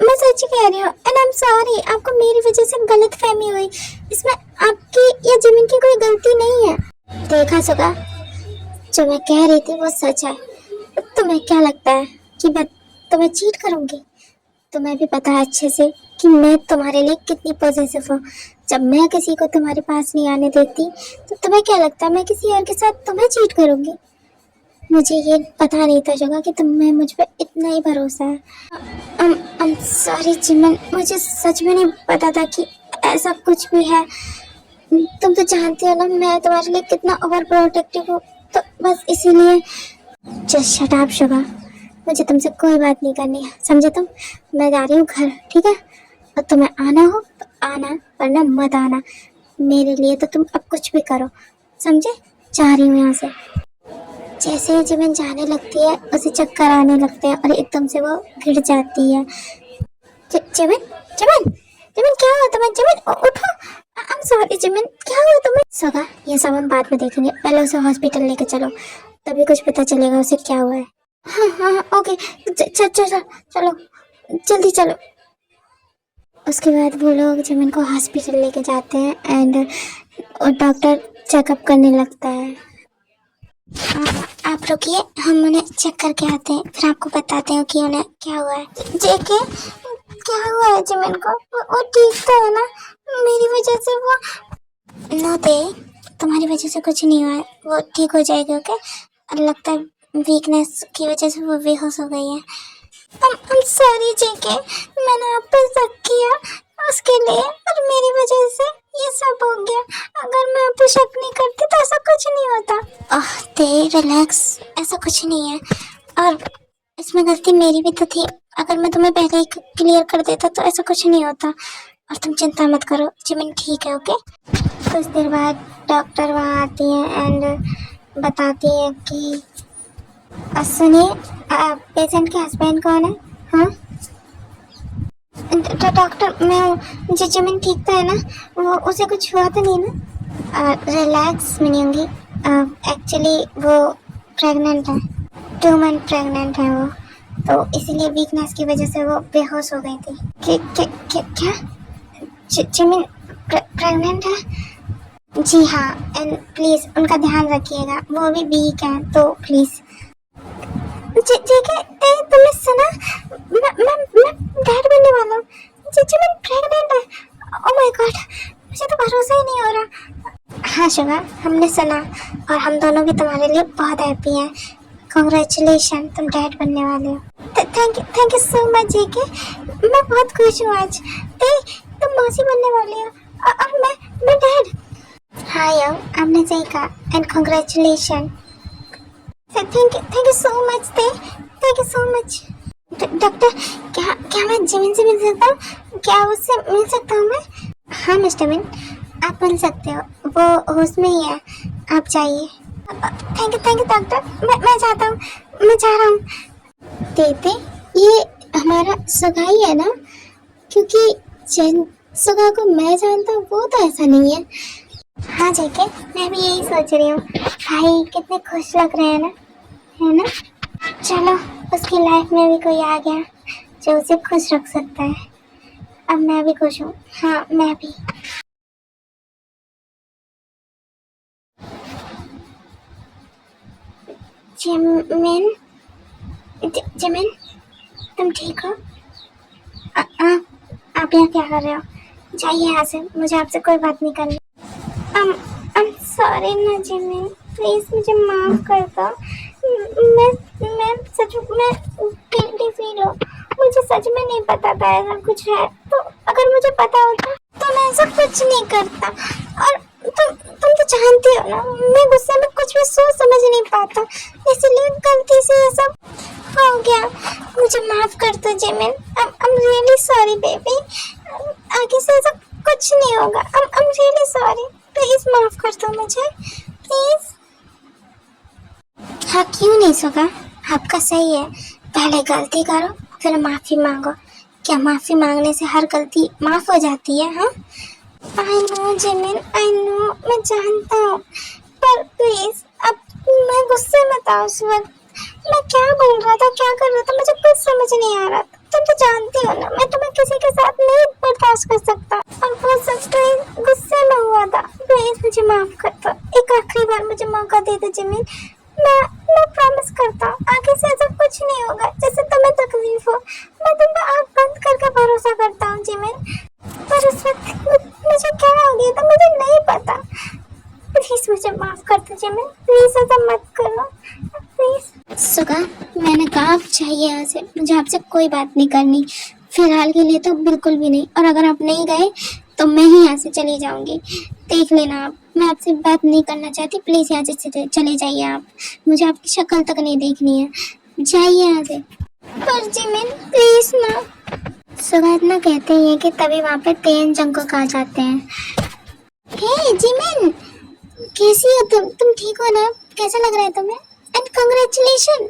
मैं सच कह रही हूँ एंड आई एम सॉरी, आपको मेरी वजह से गलत फहमी हुई। इसमें आपकी या जिमिन की कोई गलती नहीं है। देखा सुगा, जो मैं कह रही थी वो सच है। तुम्हें क्या लगता है कि मैं तुम्हें चीट करूंगी? तुम्हें भी पता है अच्छे से कि मैं तुम्हारे लिए कितनी पॉजिटिव हूँ। जब मैं किसी को तुम्हारे पास नहीं आने देती तो तुम्हें क्या लगता है मैं किसी और के साथ तुम्हें चीट करूंगी? मुझे ये पता नहीं था जगह कि तुम्हें मुझ पर इतना ही भरोसा है। I'm sorry जिमन, मुझे सच में नहीं पता था कि ऐसा कुछ भी है। तुम तो जानती हो ना मैं तुम्हारे लिए कितना ओवर प्रोटेक्टिव हूँ, तो बस इसीलिए। जस्ट शट अप शुभा, मुझे तुमसे कोई बात नहीं करनी है, समझे तुम? मैं जा रही हूँ घर, ठीक है? और तुम्हें आना हो तो आना, वरना मत आना। मेरे लिए तो तुम अब कुछ भी करो, समझे? जा रही हूँ यहाँ से। जैसे ही जिमिन जाने लगती है उसे चक्कर आने लगते हैं और एकदम से वो गिर जाती है। जिमिन जिमिन जिमिन क्या हुआ तुम्हें? जिमिन उठो। आई एम सॉरी जिमिन, क्या हुआ तुम्हें? सोगा, ये सब हम बाद में देखेंगे, पहले उसे हॉस्पिटल लेके चलो, तभी कुछ पता चलेगा उसे क्या हुआ है। हाँ ओके, चलो जल्दी चलो। उसके बाद वो लोग जिमिन को हॉस्पिटल लेके जाते हैं एंड डॉक्टर चेकअप करने लगता है। आप रुकिए, हम उन्हें चेक करके आते हैं, फिर आपको बताते हैं कि उन्हें क्या हुआ है। जेके, क्या हुआ है जिमिन को? वो ठीक तो है ना? मेरी वजह से वो नो दे, तुम्हारी वजह से कुछ नहीं हुआ है, वो ठीक हो जाएगी। ओके, और लगता है वीकनेस की वजह से वो बेहोश हो गई है। I'm sorry जेके, मैंने आप पर शक किया उसके लिए, और मेरी वजह से ये सब हो गया। अगर मैं आप पर शक नहीं करती तो ऐसा कुछ नहीं होता। ते रिलैक्स, ऐसा कुछ नहीं है, और इसमें गलती मेरी भी तो थी। अगर मैं तुम्हें पहले ही क्लियर कर देता तो ऐसा कुछ नहीं होता। और तुम चिंता मत करो, जिमिन ठीक है। ओके। कुछ देर बाद डॉक्टर वहाँ आती है एंड बताती है कि सुनिए, पेशेंट के हस्बैंड कौन है? हाँ डॉक्टर, मैं जिमिन ठीक तो है ना? वो उसे कुछ हुआ तो नहीं ना? रिलैक्स मिलेंगी, एक्चुअली वो प्रेग्नेंट है, 2 मंथ प्रेग्नेंट है वो, तो इसीलिए वीकनेस की वजह से वो बेहोश हो गई थी। क्या जिमिन प्रेग्नेंट है? जी हाँ, एंड प्लीज़ उनका ध्यान रखिएगा, वो भी वीक है, तो प्लीज़। तुमने सुना? मैं डैड बनने वाला हूँ। जिमिन प्रेग्नेंट है। ओह माय गॉड, मुझे तो भरोसा ही नहीं हो रहा। हाँ शिवा, हमने सुना, और हम दोनों भी तुम्हारे लिए बहुत हैप्पी हैं। कॉन्ग्रेचुलेशन, तुम डैड बनने वाले हो। थैंक यू सो मच जेके, मैं बहुत खुश हूँ आज। तुम मौसी बनने वाली हो और मैं डैड। हाँ यो, आपने सही कहा, and congratulation. Thank you so much thank you so much. Doctor, क्या मैं जिमिन से मिल सकता हूँ? क्या उससे मिल सकता हूँ मैं? हाँ मिस्टर मिन, आप मिल सकते हो, वो होश में ही है, आप जाइए। थैंक यू डॉक्टर, मैं जाता हूँ, मैं जा रहा हूँ। देते, ये हमारा सुगा ही है ना? क्योंकि जिन सुगा को मैं जानता हूँ वो तो ऐसा नहीं है। हाँ जेके, मैं भी यही सोच रही हूँ। भाई कितने खुश लग रहे हैं ना, है ना? चलो, उसकी लाइफ में भी कोई आ गया जो उसे खुश रख सकता है। अब मैं भी खुश हूँ। हाँ, मैं भी। जिमिन, जिमिन, तुम ठीक हो? आप यहाँ क्या कर रहे हो? जाइए यहाँ से, मुझे आपसे कोई बात नहीं करनी। I'm sorry ना जिमिन, प्लीज मुझे माफ कर दो। मैं सच में गिल्टी फील हूँ। मुझे सच में नहीं पता था ऐसा कुछ है, तो अगर मुझे पता होता तो मैं ऐसा कुछ नहीं करता। और तुम तो जानती हो ना, मैं गुस्से में कुछ भी सोच समझ नहीं पाता, इसलिए गलती से ये सब हो गया। मुझे माफ कर दो Jimin. I'm really sorry baby, आगे से ऐसा कुछ नहीं होगा। I'm really sorry, प्लीज माफ कर दो मुझे, प्लीज। हाँ क्यों नहीं सोगा, आपका सही है, पहले गलती करो फिर माफी मांगो। क्या माफी मांगने से हर गलती माफ हो जाती है? हाँ I know Jimin, I know, मैं जानता हूँ, पर प्लीज अब मैं गुस्से मत आओ उस वक्त। मैं क्या बोल रहा था, क्या कर रहा था, मुझे कुछ समझ नहीं आ रहा था। तुम तो जानती हो ना, मैं तुम्हें किसी के साथ नहीं बर्दाश्त कर सकता, और वो सब तो गुस्से में हुआ था। प्लीज मुझे माफ कर दो, एक आखिरी बार मुझे मौका दे दो जिमिन। मैं प्रॉमिस करता हूँ आगे से ऐसा कुछ नहीं होगा जैसे तुम्हें तकलीफ हो। मैं तुम पे आँख बंद करके भरोसा करता हूँ जिमिन, पर उस वक्त मुझे क्या हो गया था मुझे नहीं पता। प्लीज मुझे माफ कर दो जिमिन, प्लीज ऐसा मत करो प्लीज। सुगा, मैंने कहा आप चाहिए यहाँ से, मुझे आपसे कोई बात नहीं करनी फिलहाल के लिए तो बिल्कुल भी नहीं, और अगर आप नहीं गए तो मैं ही यहाँ से चली जाऊंगी। देख लेना आप, मैं आपसे बात नहीं करना चाहती, प्लीज यहाँ से चले जाइए आप, मुझे आपकी शक्ल तक नहीं देखनी है, जाइए यहाँ से। पर जिमिन प्लीज ना। सुगा इतना कहते ही है कि तभी वहाँ पे तेन जंग को कहा जाते हैं। हे जिमिन, कैसी हो तुम ठीक हो ना, कैसा लग रहा है तुम्हें? एंड कांग्रेचुलेशन,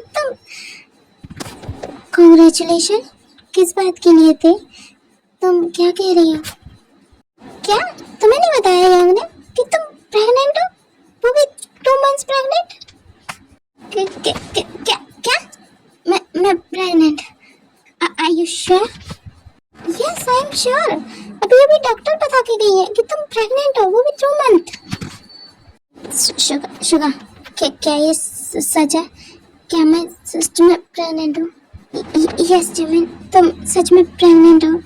कांग्रेचुलेशन किस बात के लिए थे? तुम क्या कह रही हो? क्या तुम्हें नहीं बताया यांग ने कि तुम प्रेग्नेंट हो, वो भी 2 months प्रेग्नेंट? क्या क्या मैं pregnant? Are you sure? Yes I am sure, अभी डॉक्टर बता के गई है कि तुम प्रेग्नेंट हो, वो भी 2 month। शुगा क्या ये सच है? क्या मैं सच में प्रेग्नेंट हूँ? यस जिमिन, तुम सच में प्रेग्नेंट हो,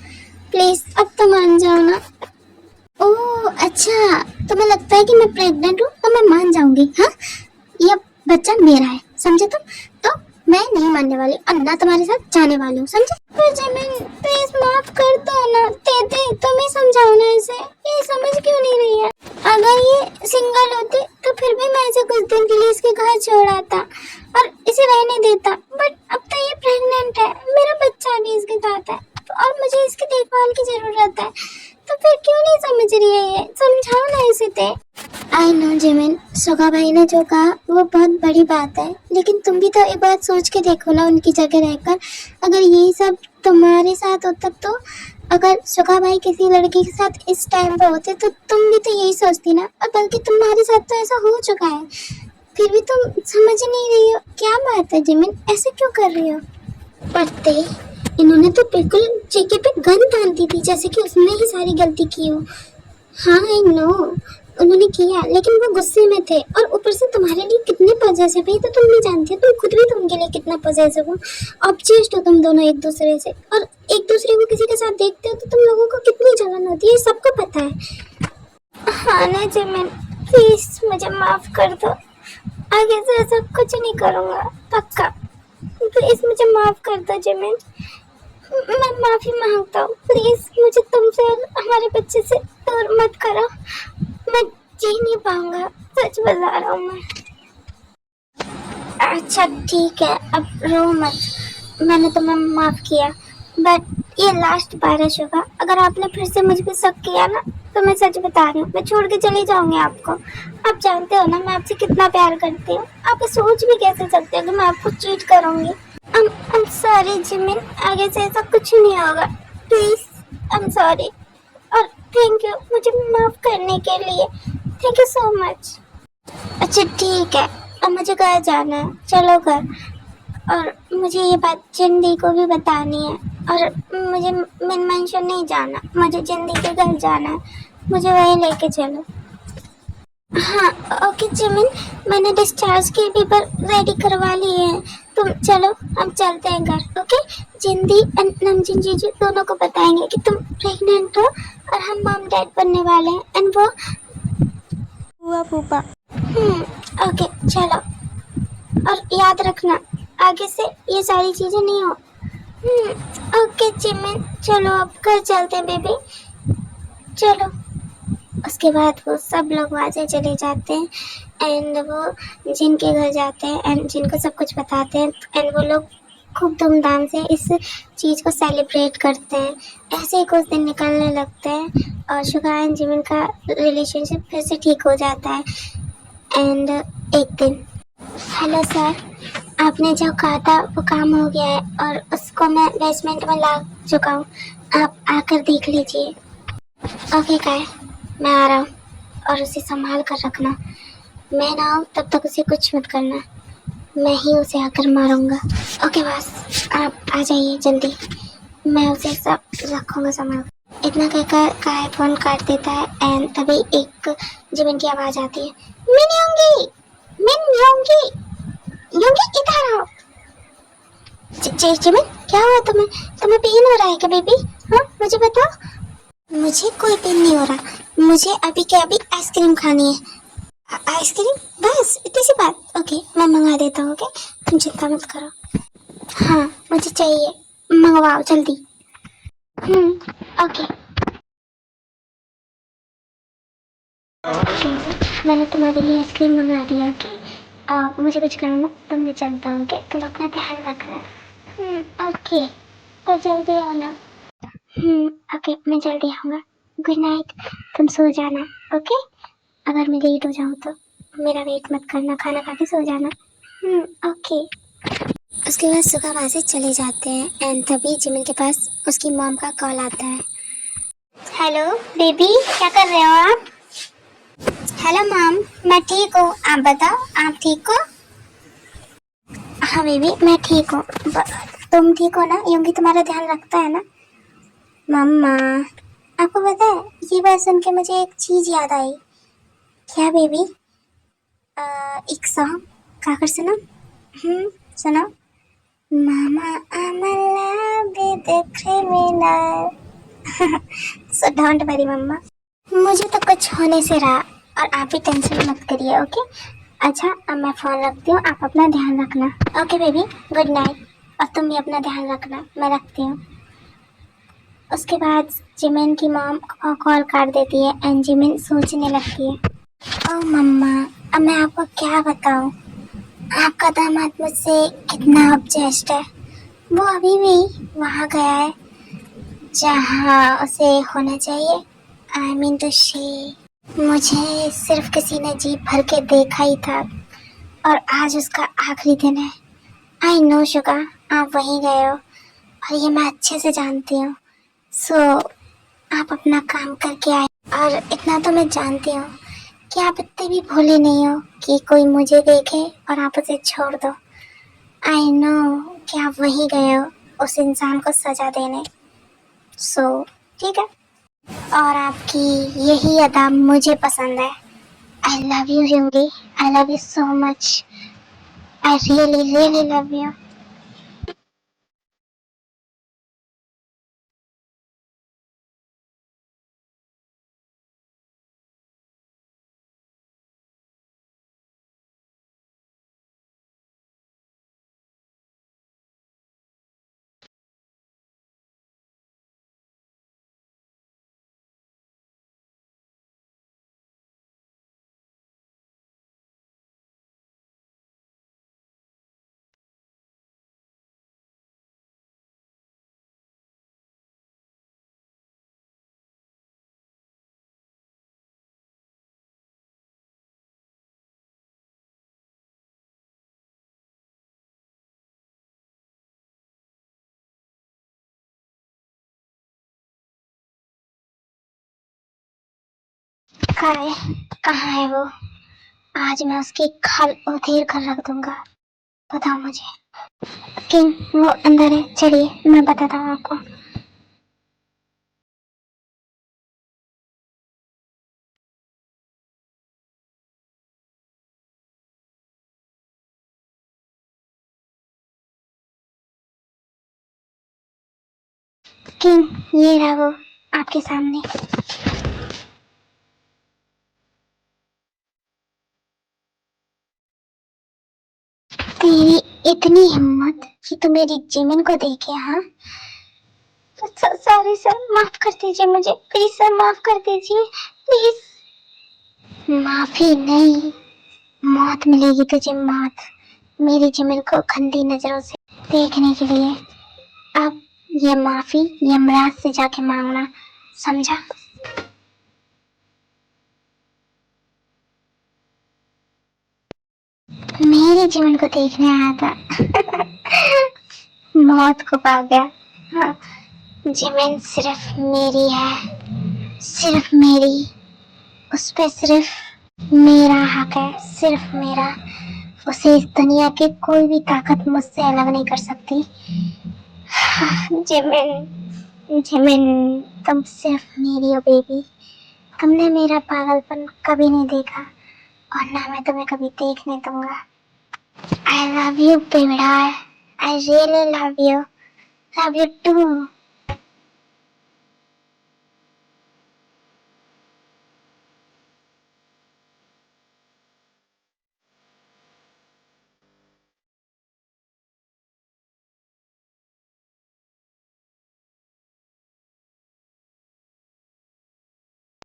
प्लीज अब तो मान जाओ ना। ओह अच्छा, तुम्हें लगता है कि मैं प्रेग्नेंट हूँ तो मैं मान जाऊंगी? हाँ, ये बच्चा मेरा है, समझे तुम? तो मैं नहीं मानने वाली और ना तुम्हारे साथ जाने वाली हूँ, समझे? पर जिमिन प्लीज माफ कर दो ना, दे तुम ही समझाओ ना इसे, ये समझ क्यों नहीं रही है? अगर ये सिंगल होती तो फिर भी मैं इसे कुछ दिन के लिए इसके घर छोड़ आता और इसे रहने देता, बट अब तो ये प्रेग्नेंट है, मेरा बच्चा भी इसके साथ है और मुझे इसकी देखभाल की जरूरत है, तो फिर क्यों नहीं समझ रही है ये? समझाओ ना इसे। आई नो जिमिन, सुगा भाई ने जो कहा वो बहुत बड़ी बात है, लेकिन तुम भी तो एक बात सोच के देखो ना उनकी जगह रहकर, अगर यही सब तुम्हारे साथ होता तो अगर सुगा भाई किसी लड़की के साथ इस टाइम पे होते तो तुम भी तो यही सोचती ना, और बल्कि तुम्हारे साथ तो ऐसा हो चुका है, फिर भी तुम समझ नहीं रही हो। क्या बात है जिमिन, ऐसे क्यों कर रही हो? पढ़ते इन्होंने तो बिल्कुल जेके पे गन तान दी थी जैसे कि उसने ही सारी गलती की हो। हाँ आई नो उन्होंने किया, लेकिन वो गुस्से में थे और ऊपर से तुम्हारे लिए कितने पॉजेसिव है तो तुम नहीं जानती, तुम खुद भी तो उनके लिए कितना पॉजेसिव हो, ऑब्सेस्ड हो तुम दोनों एक दूसरे से, और एक दूसरे को किसी के साथ देखते हो तो तुम लोगों को कितनी जलन होती है, सबको पता है। हाँ ना जिमिन, प्लीज मुझे माफ कर दो, आगे से ऐसा कुछ नहीं करूँगा, पक्का। प्लीज मुझे माफ कर दो जिमिन, मैं माफी मांगता हूँ, प्लीज मुझे तुमसे और हमारे बच्चे से दूर मत करो, मैं जी नहीं पाऊंगा, सच बता रहा हूँ मैं। अच्छा ठीक है, अब रो मत, मैंने तुम्हें माफ किया, बट ये लास्ट बार है शुगा, अगर आपने फिर से मुझ पे शक किया ना तो मैं सच बता रही हूँ, मैं छोड़ के चली जाऊंगी आपको। आप जानते हो ना मैं आपसे कितना प्यार करती हूँ, आप सोच भी कैसे सकते हो कि मैं आपको चीट करूंगी। I'm sorry जिमिन, आगे से ऐसा कुछ नहीं होगा, प्लीज I'm sorry, और थैंक यू मुझे माफ करने के लिए, थैंक यू सो मच। अच्छा ठीक है, अब मुझे घर जाना है, चलो घर, और मुझे ये बात जिंदी को भी बतानी है, और मुझे मेन मेंशन नहीं जाना, मुझे जिंदी के घर जाना है, मुझे वहीं लेके चलो। हाँ ओके जिमिन, मैंने डिस्चार्ज के पेपर रेडी करवा लिए हैं, तुम चलो हम चलते हैं घर। ओके, जिंदी एंड नमजीन जीजू दोनों को बताएंगे कि तुम प्रेग्नेंट हो और हम मॉम डैड बनने वाले हैं, एंड वो
हुआ फूफा।
ओके चलो, और याद रखना आगे से ये सारी चीजें नहीं हो। ओके जिमिन, चलो अब घर चलते हैं बेबी, चलो। उसके बाद वो सब लोग वहाँ से चले जाते हैं एंड वो जिनके घर जाते हैं एंड जिनको सब कुछ बताते हैं, एंड वो लोग खूब धूमधाम से इस चीज़ को सेलिब्रेट करते हैं। ऐसे ही कुछ दिन निकलने लगते हैं और शुगा एंड जिमिन का रिलेशनशिप फिर से ठीक हो जाता है। एंड एक दिन, हेलो सर, आपने जो कहा था वो काम हो गया है और उसको मैं बेसमेंट में ला चुका हूँ, आप आकर देख लीजिए। ओके काय, मैं आ रहा हूँ और उसे संभाल कर रखना, मैं ना आऊँ तब तक उसे कुछ मत करना। मैं ही उसे आकर मारूंगा। ओके बस आप आ जाइए जल्दी, मैं उसे सब रखूंगा संभाल। इतना कहकर काय फोन काट देता है एंड तभी एक जिमिन की आवाज आती है, मिन योंगी, मिन योंगी, योंगी इधर आओ। जिमिन क्या हुआ तुम्हें? तुम्हें पेन हो रहा है क्या बेबी? हाँ मुझे बताओ। मुझे कोई पेन नहीं हो रहा, मुझे अभी के अभी आइसक्रीम खानी है। आइसक्रीम? बस इतनी सी बात? ओके मैं मंगा देता हूँ। ओके तुम चिंता मत करो। हाँ मुझे चाहिए, मंगवाओ जल्दी। ओके। मैंने तुम्हारे लिए आइसक्रीम मंगा दिया। ओके मुझे कुछ काम है तो मैं चलता हूँ। ओके तुम अपना ध्यान रखना। ओके तो जल्दी आना। ओके मैं जल्दी आऊँगा। गुड नाइट, तुम सो जाना। ओके अगर मैं लेट हो जाऊँ तो मेरा वेट मत करना, खाना खा के सो जाना। ओके। उसके बाद सुगा वहाँ से चले जाते हैं एंड तभी जिमिन के पास उसकी मॉम का कॉल आता है। हेलो बेबी, क्या कर रहे हो आप? हेलो मॉम, मैं ठीक हूँ, आप बताओ आप ठीक हो? हाँ बेबी मैं ठीक हूँ, तुम ठीक हो ना? योंगी तुम्हारा ध्यान रखता है ना? मम्मा आपको पता है ये बात सुन के मुझे एक चीज याद आई। क्या बेबी? एक सॉन्ग गा कर सुनो। सुनो। मामा I'm in love with the criminal। So don't worry मम्मा, मुझे तो कुछ होने से रहा और आप भी टेंशन मत करिए। ओके अच्छा अब मैं फोन रखती हूँ, आप अपना ध्यान रखना। ओके बेबी गुड नाइट, और तुम भी अपना ध्यान रखना, मैं रखती हूँ। उसके बाद जिमिन की मॉम कॉल काट देती है एंड जिमिन सोचने लगती है, ओ मम्मा अब मैं आपको क्या बताऊँ, आपका दामाद मुझसे कितना ऑब्सेस्ड है। वो अभी भी वहाँ गया है जहाँ उसे होना चाहिए। आई मीन टू से मुझे सिर्फ किसी ने जी भर के देखा ही था और आज उसका आखिरी दिन है। आई नो शुगा आप वहीं गए हो और ये मैं अच्छे से जानती हूँ। सो आप अपना काम करके आए, और इतना तो मैं जानती हूँ कि आप इतने भी भोले नहीं हो कि कोई मुझे देखे और आप उसे छोड़ दो। आई नो कि आप वहीं गए हो उस इंसान को सजा देने। सो ठीक है, और आपकी यही अदा मुझे पसंद है। I love you Yoongi, I love you so much, I really really love you. काय कहाँ है वो? आज मैं उसकी खाल उधेड़ कर रख दूंगा। बताओ मुझे। किंग वो अंदर है, चलिए मैं बताता हूँ आपको। किंग ये रहा वो आपके सामने। तेरी इतनी हिम्मत कि तू मेरी जिमिन को देखे? हाँ सॉरी सर, माफ कर दीजिए मुझे, प्लीज सर माफ कर दीजिए प्लीज। माफी नहीं, मौत मिलेगी तुझे, मौत। मेरी जिमिन को गंदी नजरों से देखने के लिए अब ये माफी यमराज से जाके मांगना, समझा? मेरी जीवन को देखने आया था। मौत को पा गया। हाँ, जीवन सिर्फ मेरी है, सिर्फ मेरी, उस पे सिर्फ मेरा हक है, सिर्फ मेरा। उसे इस दुनिया की कोई भी ताकत मुझसे अलग नहीं कर सकती। जिमिन, तुम सिर्फ मेरी हो बेबी। तुमने मेरा पागलपन कभी नहीं देखा और ना मैं तुम्हें कभी देखने दूंगा। I love you, baby doll. I really love you. Love you too.